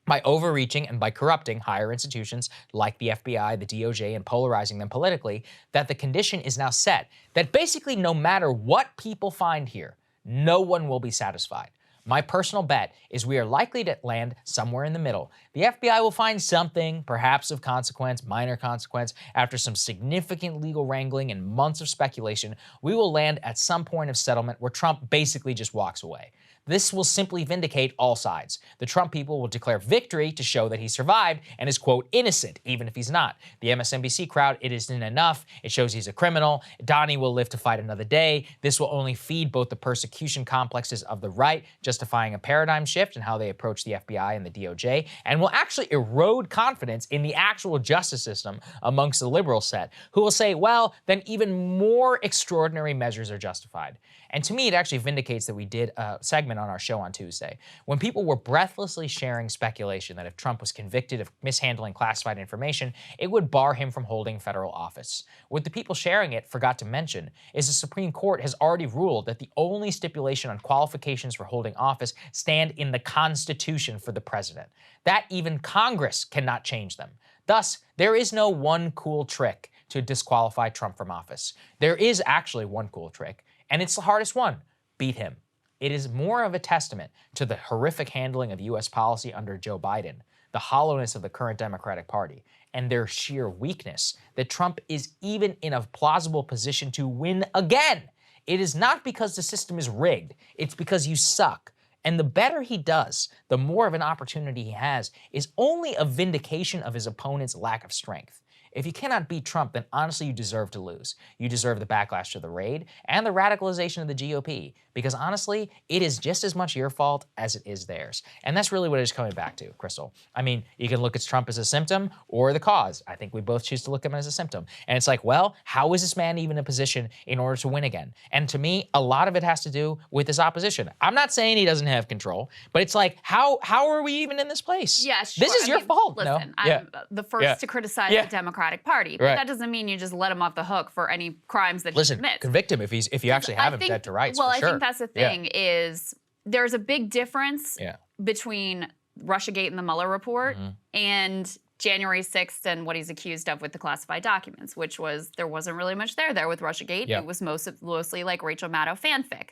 by overreaching and by corrupting higher institutions like the FBI, the DOJ, and polarizing them politically, that the condition is now set that basically no matter what people find here, no one will be satisfied. My personal bet is we are likely to land somewhere in the middle. The FBI will find something, perhaps of consequence, minor consequence. After some significant legal wrangling and months of speculation, we will land at some point of settlement where Trump basically just walks away. This will simply vindicate all sides. The Trump people will declare victory to show that he survived and is, quote, innocent, even if he's not. The MSNBC crowd, it isn't enough. It shows he's a criminal. Donnie will live to fight another day. This will only feed both the persecution complexes of the right, justifying a paradigm shift in how they approach the FBI and the DOJ, and will actually erode confidence in the actual justice system amongst the liberal set, who will say, well, then even more extraordinary measures are justified. And to me, it actually vindicates that we did a segment on our show on Tuesday when people were breathlessly sharing speculation that if Trump was convicted of mishandling classified information, it would bar him from holding federal office. What the people sharing it forgot to mention is the Supreme Court has already ruled that the only stipulation on qualifications for holding office stand in the Constitution for the president. That even Congress cannot change them. Thus, there is no one cool trick to disqualify Trump from office. There is actually one cool trick, and it's the hardest one: beat him. It is more of a testament to the horrific handling of U.S. policy under Joe Biden, the hollowness of the current Democratic Party, and their sheer weakness that Trump is even in a plausible position to win again. It is not because the system is rigged. It's because you suck. And the better he does, the more of an opportunity he has, is only a vindication of his opponent's lack of strength. If you cannot beat Trump, then honestly you deserve to lose. You deserve the backlash to the raid and the radicalization of the GOP, because honestly, it is just as much your fault as it is theirs. And that's really what it is coming back to, Krystal. I mean, you can look at Trump as a symptom or the cause. I think we both choose to look at him as a symptom. And it's like, well, how is this man even in a position in order to win again? And to me, a lot of it has to do with his opposition. I'm not saying he doesn't have control, but it's like, how are we even in this place? Yeah, sure. This is your fault. Listen, I'm the first to criticize the Democratic Party, but that doesn't mean you just let him off the hook for any crimes that he commits. Convict him if you actually have him dead to rights. Well, for sure. I think that's the thing is there's a big difference between Russiagate and the Mueller report and January 6th and what he's accused of with the classified documents, which was there wasn't really much there with Russiagate. It was mostly like Rachel Maddow fanfic.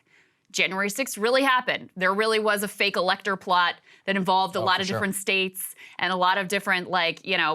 January 6th really happened. There really was a fake elector plot that involved a lot of different states and a lot of different,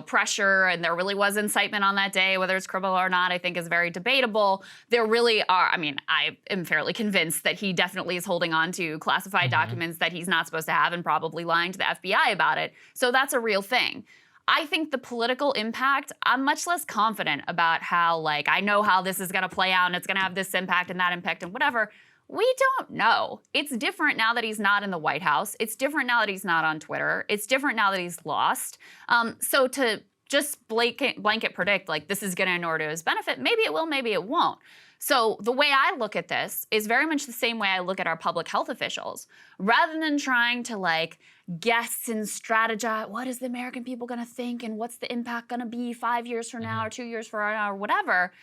pressure, and there really was incitement on that day. Whether it's criminal or not, I think is very debatable. There really are, I am fairly convinced that he definitely is holding on to classified documents that he's not supposed to have and probably lying to the FBI about it. So that's a real thing. I think the political impact, I'm much less confident about how, I know how this is going to play out and it's going to have this impact and that impact and whatever. We don't know. It's different now that he's not in the White House. It's different now that he's not on Twitter. It's different now that he's lost. So to just blanket predict like this is going to inure to his benefit. Maybe it will, maybe it won't. So the way I look at this is very much the same way I look at our public health officials. Rather than trying to like guess and strategize, what is the American people going to think and what's the impact going to be 5 years from now or 2 years from now or whatever,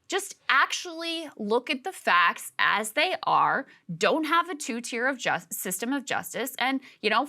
just actually look at the facts as they are. Don't have a two-tier system of justice, and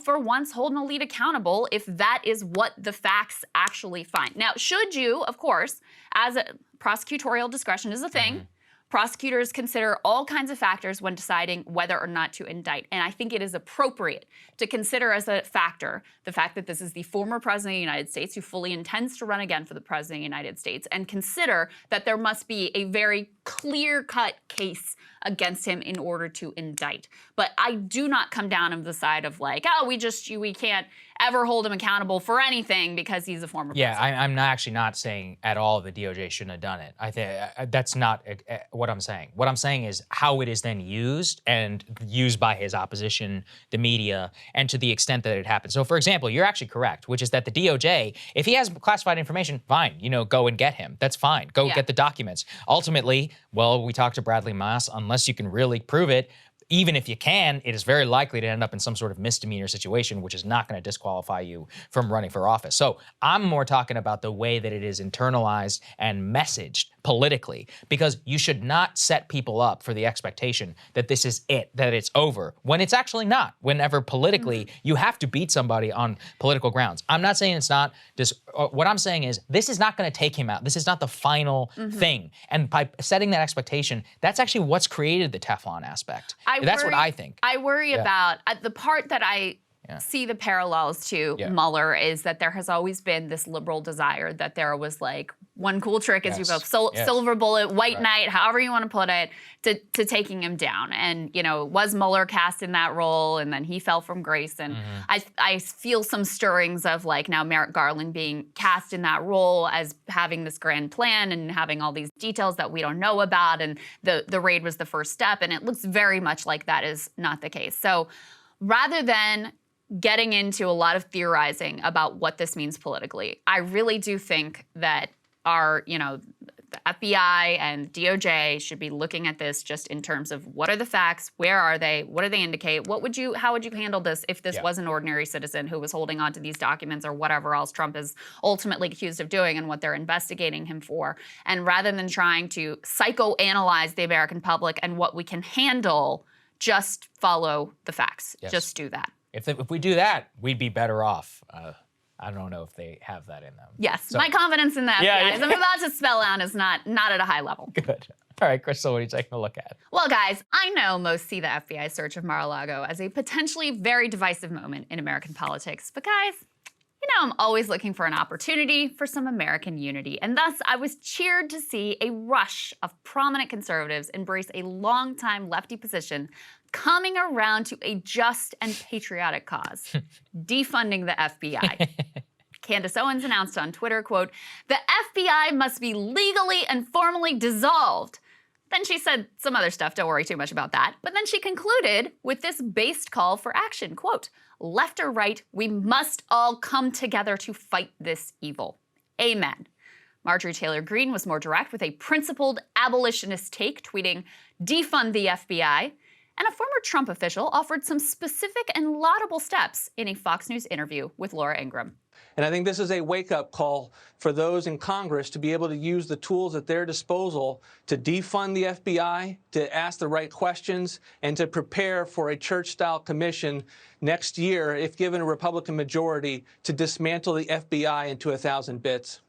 for once hold an elite accountable if that is what the facts actually find. Now, should you, of course, as prosecutorial discretion is a thing. Prosecutors consider all kinds of factors when deciding whether or not to indict. And I think it is appropriate to consider as a factor the fact that this is the former president of the United States who fully intends to run again for the president of the United States, and consider that there must be a very clear-cut case against him in order to indict. But I do not come down on the side of like, oh, we can't ever hold him accountable for anything because he's a former president. Yeah, I'm actually not saying at all the DOJ shouldn't have done it. I think that's not what I'm saying. What I'm saying is how it is then used, and used by his opposition, the media, and to the extent that it happened. So, for example, you're actually correct, which is that the DOJ, if he has classified information, fine, go and get him. That's fine. Go get the documents. Ultimately, well, we talked to Bradley Moss, unless you can really prove it, even if you can, it is very likely to end up in some sort of misdemeanor situation, which is not going to disqualify you from running for office. So I'm more talking about the way that it is internalized and messaged politically, because you should not set people up for the expectation that this is it, that it's over, when it's actually not. Whenever politically you have to beat somebody on political grounds. I'm not saying it's not. What I'm saying is this is not going to take him out. This is not the final thing. And by setting that expectation, that's actually what's created the Teflon aspect. That's what I think. I worry about the part that I see the parallels to Mueller is that there has always been this liberal desire that there was like one cool trick, as you both silver bullet, white knight, however you want to put it, to taking him down. And was Mueller cast in that role, and then he fell from grace. And I feel some stirrings of like now Merrick Garland being cast in that role as having this grand plan and having all these details that we don't know about. And the raid was the first step, and it looks very much like that is not the case. So rather than getting into a lot of theorizing about what this means politically, I really do think that our, the FBI and DOJ should be looking at this just in terms of what are the facts, where are they, what do they indicate, how would you handle this if this was an ordinary citizen who was holding on to these documents or whatever else Trump is ultimately accused of doing and what they're investigating him for. And rather than trying to psychoanalyze the American public and what we can handle, just follow the facts. Just do that. If we do that, we'd be better off. I don't know if they have that in them. Yes, so, my confidence in the FBI, as I'm about to spell out, is not at a high level. Good. All right, Krystal, what are you taking a look at? Well, guys, I know most see the FBI search of Mar-a-Lago as a potentially very divisive moment in American politics. But guys, I'm always looking for an opportunity for some American unity. And thus, I was cheered to see a rush of prominent conservatives embrace a longtime lefty position coming around to a just and patriotic cause, defunding the FBI. Candace Owens announced on Twitter, quote, "The FBI must be legally and formally dissolved." Then she said some other stuff, don't worry too much about that. But then she concluded with this based call for action, quote, "Left or right, we must all come together to fight this evil. Amen." Marjorie Taylor Greene was more direct with a principled abolitionist take, tweeting, "Defund the FBI." And a former Trump official offered some specific and laudable steps in a Fox News interview with Laura Ingraham. And I think this is a wake-up call for those in Congress to be able to use the tools at their disposal to defund the FBI, to ask the right questions, and to prepare for a church-style commission next year, if given a Republican majority, to dismantle the FBI into 1,000 bits.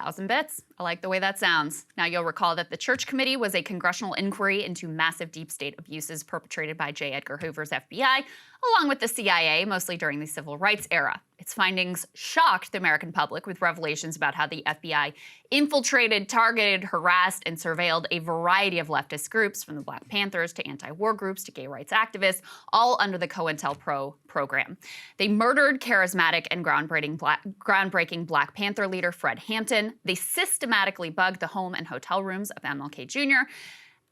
1,000 bits. I like the way that sounds. Now, you'll recall that the Church Committee was a congressional inquiry into massive deep state abuses perpetrated by J. Edgar Hoover's FBI, along with the CIA, mostly during the civil rights era. Its findings shocked the American public with revelations about how the FBI infiltrated, targeted, harassed, and surveilled a variety of leftist groups, from the Black Panthers to anti-war groups to gay rights activists, all under the COINTELPRO program. They murdered charismatic and groundbreaking Black Panther leader Fred Hampton. They systematically bugged the home and hotel rooms of MLK Jr.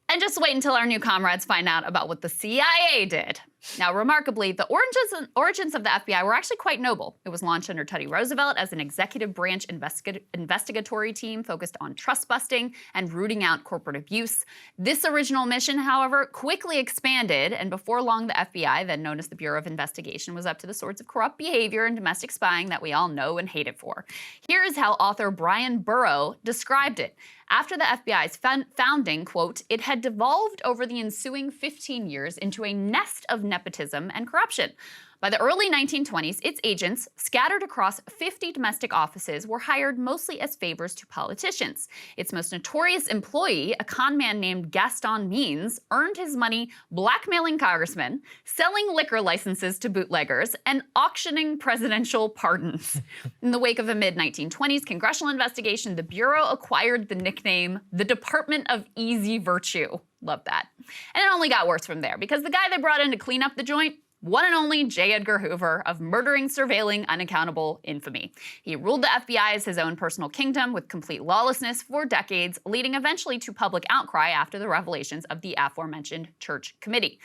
And just wait until our new comrades find out about what the CIA did. Now, remarkably, the origins of the FBI were actually quite noble. It was launched under Teddy Roosevelt as an executive branch investigatory team focused on trust busting and rooting out corporate abuse. This original mission, however, quickly expanded, and before long, the FBI, then known as the Bureau of Investigation, was up to the sorts of corrupt behavior and domestic spying that we all know and hate it for. Here is how author Brian Burrow described it. After the FBI's founding, quote, it had devolved over the ensuing 15 years into a nest of nepotism and corruption. By the early 1920s, its agents, scattered across 50 domestic offices, were hired mostly as favors to politicians. Its most notorious employee, a con man named Gaston Means, earned his money blackmailing congressmen, selling liquor licenses to bootleggers, and auctioning presidential pardons. In the wake of a mid-1920s congressional investigation, the Bureau acquired the nickname the Department of Easy Virtue. Love that. And it only got worse from there, because the guy they brought in to clean up the joint, one and only J. Edgar Hoover, of murdering, surveilling, unaccountable infamy. He ruled the FBI as his own personal kingdom with complete lawlessness for decades, leading eventually to public outcry after the revelations of the aforementioned Church Committee.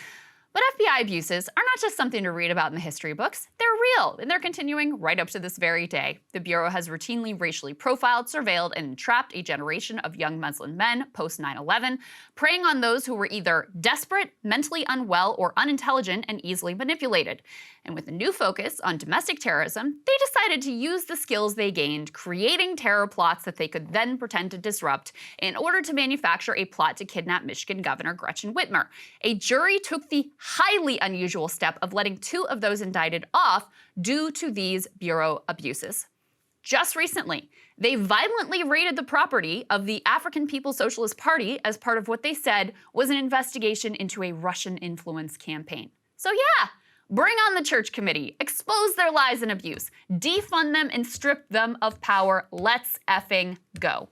But FBI abuses are not just something to read about in the history books. They're real, and they're continuing right up to this very day. The Bureau has routinely racially profiled, surveilled, and entrapped a generation of young Muslim men post 9/11, preying on those who were either desperate, mentally unwell, or unintelligent and easily manipulated. And with a new focus on domestic terrorism, they decided to use the skills they gained creating terror plots that they could then pretend to disrupt in order to manufacture a plot to kidnap Michigan Governor Gretchen Whitmer. A jury took the highly unusual step of letting 2 of those indicted off due to these Bureau abuses. Just recently, they violently raided the property of the African People's Socialist Party as part of what they said was an investigation into a Russian influence campaign. So yeah, bring on the Church Committee, expose their lies and abuse, defund them and strip them of power. Let's effing go.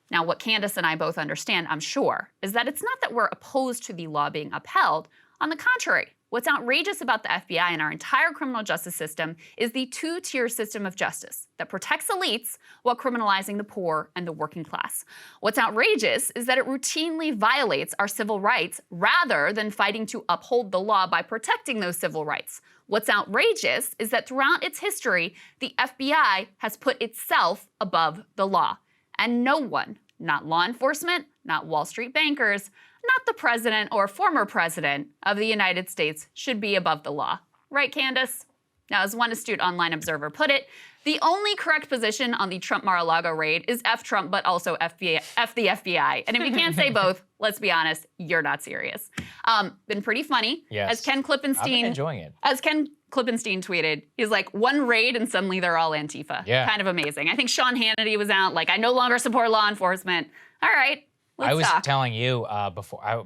Now, what Candace and I both understand, I'm sure, is that it's not that we're opposed to the law being upheld. On the contrary, what's outrageous about the FBI and our entire criminal justice system is the 2-tier system of justice that protects elites while criminalizing the poor and the working class. What's outrageous is that it routinely violates our civil rights rather than fighting to uphold the law by protecting those civil rights. What's outrageous is that throughout its history, the FBI has put itself above the law. And no one, not law enforcement, not Wall Street bankers, not the president or former president of the United States should be above the law. Right, Candace? Now, as one astute online observer put it, the only correct position on the Trump Mar-a-Lago raid is F Trump, but also F the FBI. And if you can't say both, let's be honest, you're not serious. Been pretty funny. Yes. As Ken Klippenstein, I've been enjoying it. As Ken Klippenstein tweeted, he's like, one raid and suddenly they're all Antifa. Yeah. Kind of amazing. I think Sean Hannity was out, like, I no longer support law enforcement. All right. I was talk. telling you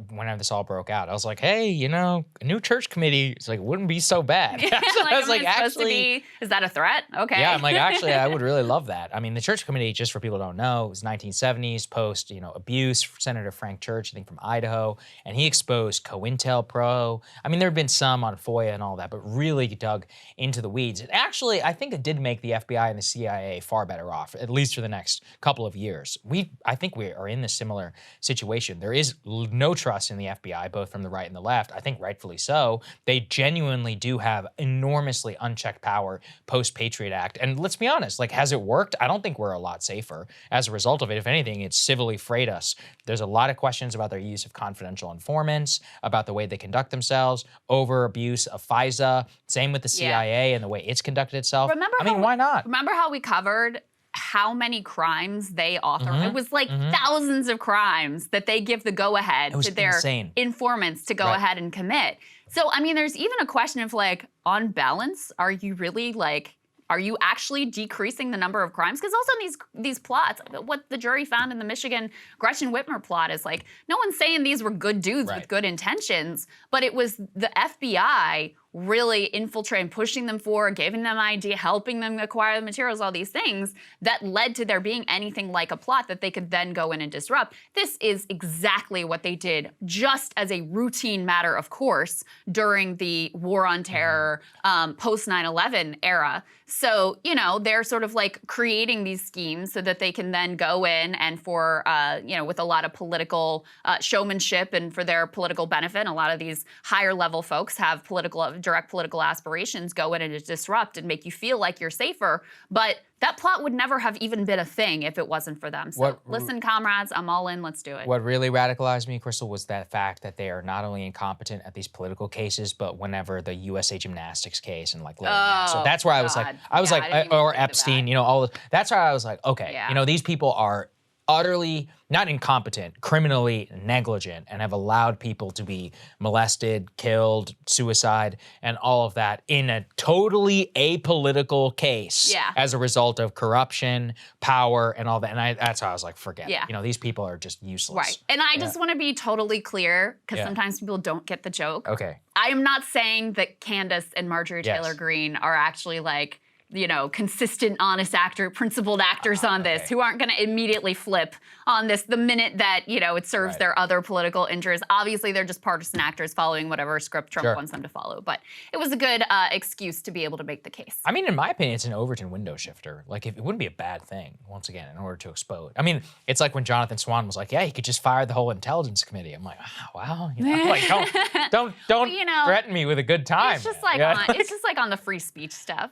whenever this all broke out, I was like, hey, a new church committee, it's like, wouldn't be so bad. Yeah, I was like, actually, is that a threat? Okay. yeah, I'm like, actually, I would really love that. I mean, the church committee, just for people who don't know, was 1970s, post, abuse, Senator Frank Church, I think from Idaho, and he exposed COINTELPRO. I mean, there have been some on FOIA and all that, but really dug into the weeds. Actually, I think it did make the FBI and the CIA far better off, at least for the next couple of years. I think we are in this similar situation. There is no trust in the FBI, both from the right and the left. I think rightfully so. They genuinely do have enormously unchecked power post-Patriot Act. And let's be honest, has it worked? I don't think we're a lot safer as a result of it. If anything, it's civilly frayed us. There's a lot of questions about their use of confidential informants, about the way they conduct themselves, over abuse of FISA, same with the CIA and the way it's conducted itself. Why not? Remember how we covered how many crimes they author? It was like thousands of crimes that they give the go-ahead to their informants to go ahead and commit. So, I mean, there's even a question of on balance, are you really are you actually decreasing the number of crimes? Because also these plots, what the jury found in the Michigan Gretchen Whitmer plot is no one's saying these were good dudes with good intentions, but it was the FBI really infiltrating, pushing them forward, giving them idea, helping them acquire the materials, all these things that led to there being anything like a plot that they could then go in and disrupt. This is exactly what they did, just as a routine matter of course, during the war on terror, post 9/11 era. So, you know, they're sort of like creating these schemes so that they can then go in and for, you know, with a lot of political showmanship and for their political benefit, and a lot of these higher level folks have direct political aspirations, go in and disrupt and make you feel like you're safer. But that plot would never have even been a thing if it wasn't for them. So listen, comrades, I'm all in, let's do it. What really radicalized me, Krystal, was that fact that they are not only incompetent at these political cases, but whenever the USA Gymnastics case and like, so that's where I was like, or Epstein, you know, all that's where I was like, okay, you know, these people are utterly, not incompetent, criminally negligent, and have allowed people to be molested, killed, suicide, and all of that in a totally apolitical case as a result of corruption, power, and all that. And that's how I was like, forget it. You know, these people are just useless. Right. And I just want to be totally clear, because sometimes people don't get the joke. Okay. I am not saying that Candace and Marjorie Taylor Greene are actually like, you know, consistent, honest principled actors on this who aren't going to immediately flip on this the minute that, you know, it serves their other political interests. Obviously, they're just partisan actors following whatever script Trump wants them to follow. But it was a good excuse to be able to make the case. I mean, in my opinion, it's an Overton window shifter. Like, it wouldn't be a bad thing, once again, in order to expose. I mean, it's like when Jonathan Swan was like, yeah, he could just fire the whole intelligence committee. I'm like, oh, wow. You know, like, don't you know, threaten me with a good time. It's just like it's just like on the free speech stuff.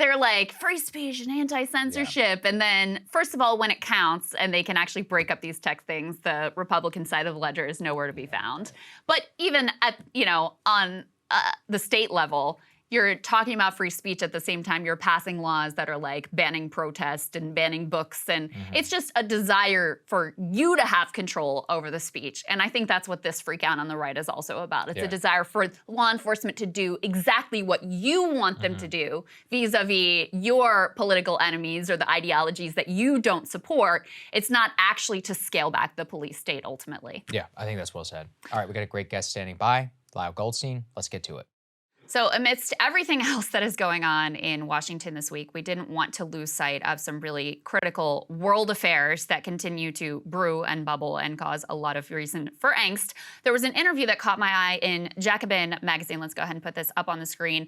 They're like free speech and anti-censorship, and then first of all, when it counts and they can actually break up these tech things, the Republican side of the ledger is nowhere to be found. But even at, you know, on the state level, you're talking about free speech at the same time you're passing laws that are like banning protest and banning books. And it's just a desire for you to have control over the speech. And I think that's what this freak out on the right is also about. It's a desire for law enforcement to do exactly what you want them to do vis-a-vis your political enemies or the ideologies that you don't support. It's not actually to scale back the police state ultimately. Yeah, I think that's well said. All right, we got a great guest standing by, Lyle Goldstein. Let's get to it. So amidst everything else that is going on in Washington this week, we didn't want to lose sight of some really critical world affairs that continue to brew and bubble and cause a lot of reason for angst. There was an interview that caught my eye in Jacobin magazine. Let's go ahead and put this up on the screen.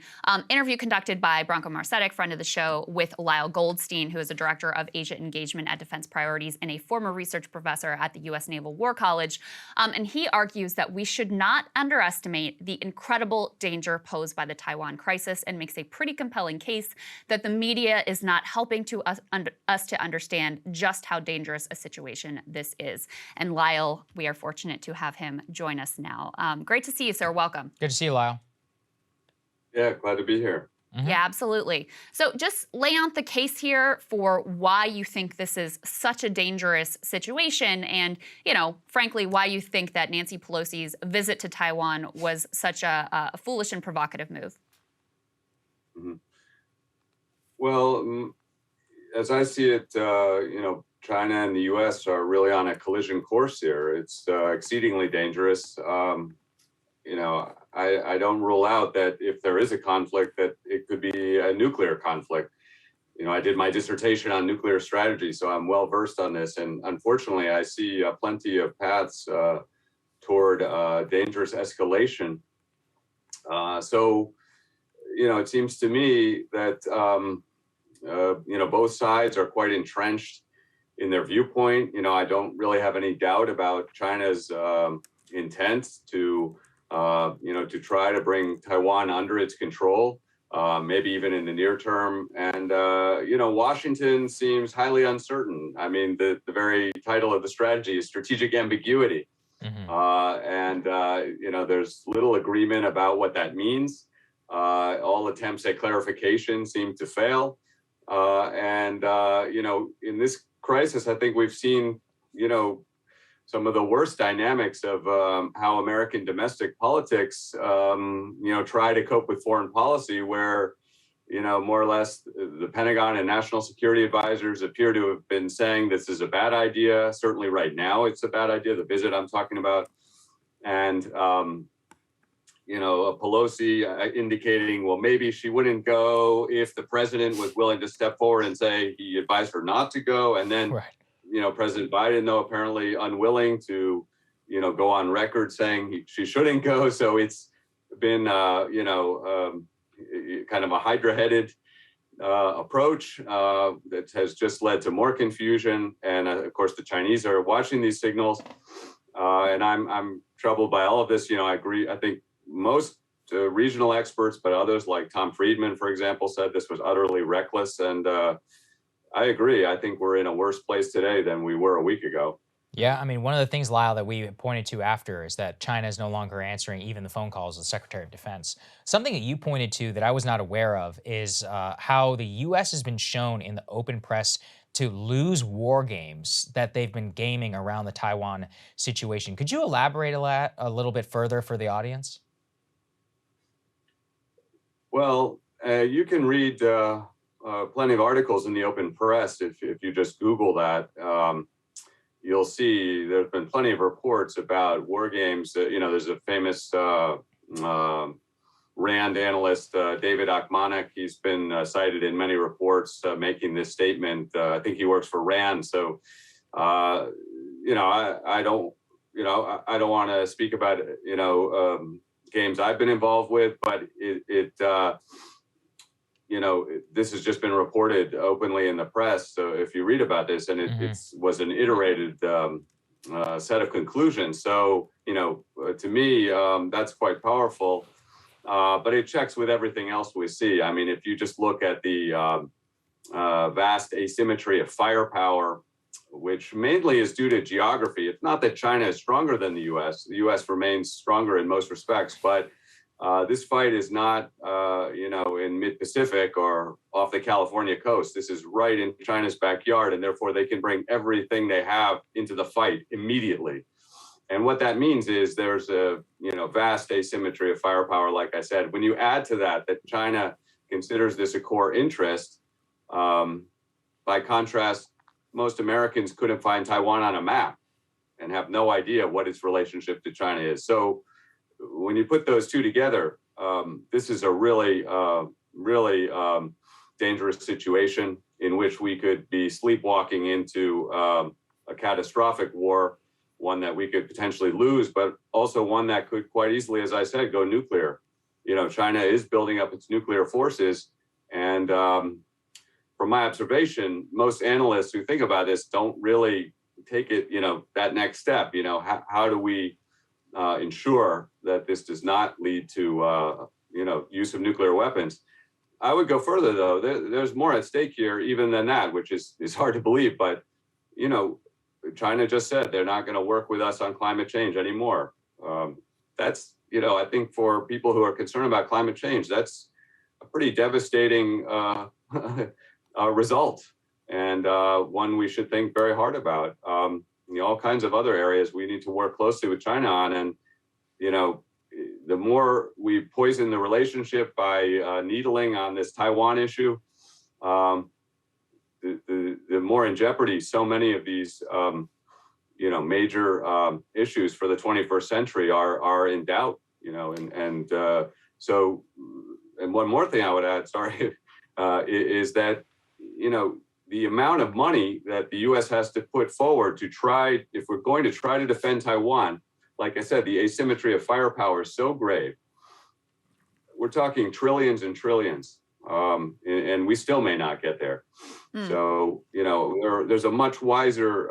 Interview conducted by Branko Marcetic, friend of the show, with Lyle Goldstein, who is a director of Asia engagement at Defense Priorities and a former research professor at the U.S. Naval War College. And he argues that we should not underestimate the incredible danger posed by the Taiwan crisis, and makes a pretty compelling case that the media is not helping to us to understand just how dangerous a situation this is. And Lyle, we are fortunate to have him join us now. Great to see you, sir. Welcome. Good to see you, Lyle. Yeah, glad to be here. Yeah, absolutely. So just lay out the case here for why you think this is such a dangerous situation, and, you know, frankly, why you think that Nancy Pelosi's visit to Taiwan was such a foolish and provocative move. Well, as I see it, you know, China and the U.S. are really on a collision course here. It's exceedingly dangerous. You know, I don't rule out that if there is a conflict, that it could be a nuclear conflict. You know, I did my dissertation on nuclear strategy, so I'm well versed on this. And unfortunately, I see plenty of paths toward dangerous escalation. So, you know, it seems to me that, you know, both sides are quite entrenched in their viewpoint. You know, I don't really have any doubt about China's intent to you know, to try to bring Taiwan under its control, maybe even in the near term. And, you know, Washington seems highly uncertain. I mean, the very title of the strategy is strategic ambiguity. And, you know, there's little agreement about what that means. All attempts at clarification seem to fail. And, you know, in this crisis, I think we've seen, you know, some of the worst dynamics of how American domestic politics, you know, try to cope with foreign policy, where, you know, more or less the Pentagon and national security advisors appear to have been saying this is a bad idea. Certainly right now, it's a bad idea, the visit I'm talking about. And, Pelosi indicating, well, maybe she wouldn't go if the president was willing to step forward and say he advised her not to go. And then, Right. President Biden, though, apparently unwilling to, go on record saying she shouldn't go. So it's been, kind of a hydra-headed approach that has just led to more confusion. And of course, the Chinese are watching these signals. And I'm troubled by all of this. I agree. I think most regional experts, but others like Tom Friedman, for example, said this was utterly reckless. And I agree. I think we're in a worse place today than we were a week ago. Yeah, I mean, one of the things, Lyle, that we pointed to after is that China is no longer answering even the phone calls of the Secretary of Defense. Something that you pointed to that I was not aware of is how the U.S. has been shown in the open press to lose war games that they've been gaming around the Taiwan situation. Could you elaborate a little bit further for the audience? Well, you can read plenty of articles in the open press if you just Google that. You'll see there's been plenty of reports about war games. There's a famous RAND analyst, David Akmanek. He's been cited in many reports making this statement. I think he works for RAND. So, I don't want to speak about, games I've been involved with, but this has just been reported openly in the press. So if you read about this, and it was an iterated set of conclusions. So, to me, that's quite powerful. But it checks with everything else we see. I mean, if you just look at the vast asymmetry of firepower, which mainly is due to geography. It's not that China is stronger than the U.S. The U.S. remains stronger in most respects, but this fight is not, in mid-Pacific or off the California coast. This is right in China's backyard, and therefore they can bring everything they have into the fight immediately. And what that means is there's a, vast asymmetry of firepower, like I said. When you add to that China considers this a core interest, by contrast, most Americans couldn't find Taiwan on a map and have no idea what its relationship to China is. So when you put those two together, this is a really dangerous situation in which we could be sleepwalking into a catastrophic war, one that we could potentially lose, but also one that could quite easily, as I said, go nuclear. China is building up its nuclear forces. And from my observation, most analysts who think about this don't really take it, that next step. How do we ensure that this does not lead to, use of nuclear weapons? I would go further, though. There's more at stake here even than that, which is hard to believe. But, China just said they're not going to work with us on climate change anymore. That's, I think for people who are concerned about climate change, that's a pretty devastating result, and one we should think very hard about. All kinds of other areas we need to work closely with China on. And, the more we poison the relationship by needling on this Taiwan issue, the more in jeopardy so many of these, major issues for the 21st century are in doubt, so, and one more thing I would add, sorry, is that, the amount of money that the U.S. has to put forward to try, if we're going to try to defend Taiwan, like I said, the asymmetry of firepower is so grave. We're talking trillions and trillions, and we still may not get there. So, there's a much wiser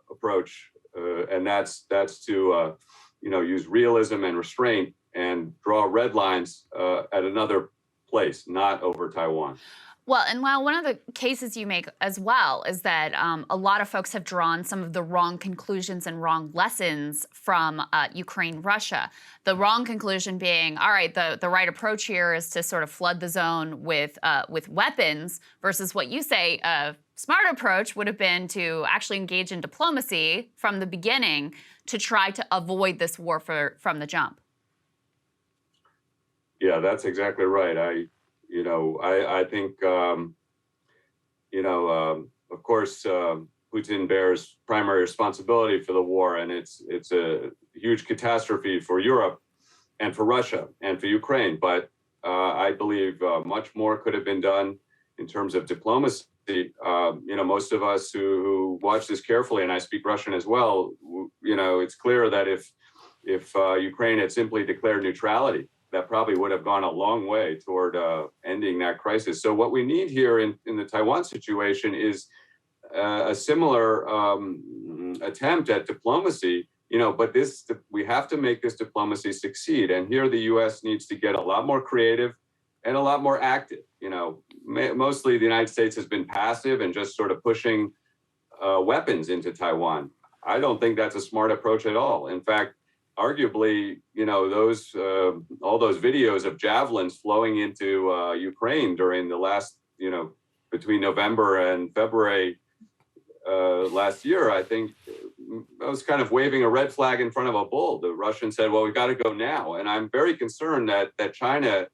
approach, and that's to, use realism and restraint and draw red lines at another place, not over Taiwan. Well, and Lyle, one of the cases you make as well is that a lot of folks have drawn some of the wrong conclusions and wrong lessons from Ukraine-Russia. The wrong conclusion being, all right, the right approach here is to sort of flood the zone with weapons, versus what you say, a smart approach would have been to actually engage in diplomacy from the beginning to try to avoid this war from the jump. Yeah, that's exactly right. I think, of course, Putin bears primary responsibility for the war, and it's a huge catastrophe for Europe. and for Russia and for Ukraine. But I believe much more could have been done in terms of diplomacy. Most of us who watch this carefully, and I speak Russian as well, it's clear that if Ukraine had simply declared neutrality, that probably would have gone a long way toward ending that crisis. So what we need here in the Taiwan situation is a similar attempt at diplomacy, but we have to make this diplomacy succeed. And here the U.S. needs to get a lot more creative and a lot more active. Mostly the United States has been passive and just sort of pushing weapons into Taiwan. I don't think that's a smart approach at all. In fact, arguably, all those videos of javelins flowing into Ukraine during the last, between November and February last year, I think I was kind of waving a red flag in front of a bull. The Russians said, well, we got to go now. And I'm very concerned that China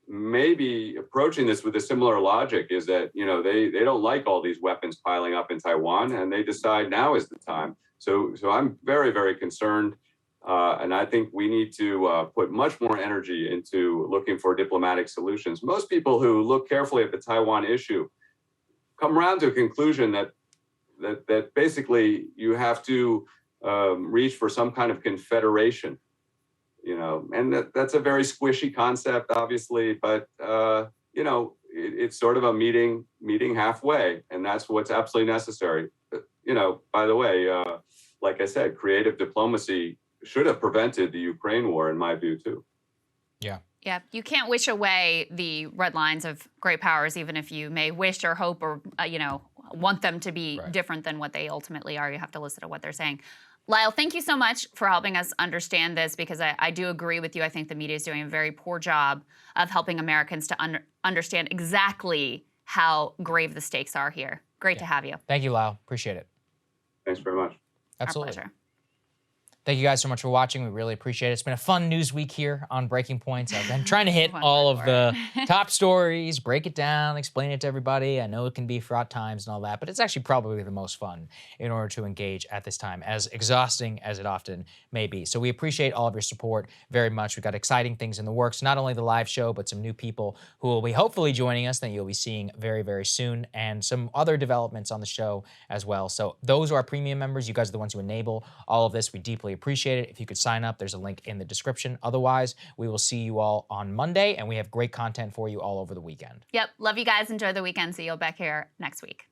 may be approaching this with a similar logic, is that, they don't like all these weapons piling up in Taiwan, and they decide now is the time. So I'm very, very concerned. And I think we need to put much more energy into looking for diplomatic solutions. Most people who look carefully at the Taiwan issue come around to a conclusion that basically you have to reach for some kind of confederation, and that's a very squishy concept, obviously, but it's sort of a meeting halfway, and that's what's absolutely necessary. By the way, like I said, creative diplomacy should have prevented the Ukraine war, in my view, too. Yeah. Yeah, you can't wish away the red lines of great powers, even if you may wish or hope or, want them to be different than what they ultimately are. You have to listen to what they're saying. Lyle, thank you so much for helping us understand this, because I do agree with you. I think the media is doing a very poor job of helping Americans to understand exactly how grave the stakes are here. Great to have you. Thank you, Lyle. Appreciate it. Thanks very much. Absolutely. Our pleasure. Thank you guys so much for watching. We really appreciate it. It's been a fun news week here on Breaking Points. I've been trying to hit all of the top stories, break it down, explain it to everybody. I know it can be fraught times and all that, but it's actually probably the most fun in order to engage at this time, as exhausting as it often may be. So we appreciate all of your support very much. We've got exciting things in the works, not only the live show, but some new people who will be hopefully joining us that you'll be seeing very, very soon, and some other developments on the show as well. So those are our premium members. You guys are the ones who enable all of this. We deeply appreciate it. If you could sign up, there's a link in the description. Otherwise, we will see you all on Monday, and we have great content for you all over the weekend. Yep. Love you guys. Enjoy the weekend. See you back here next week.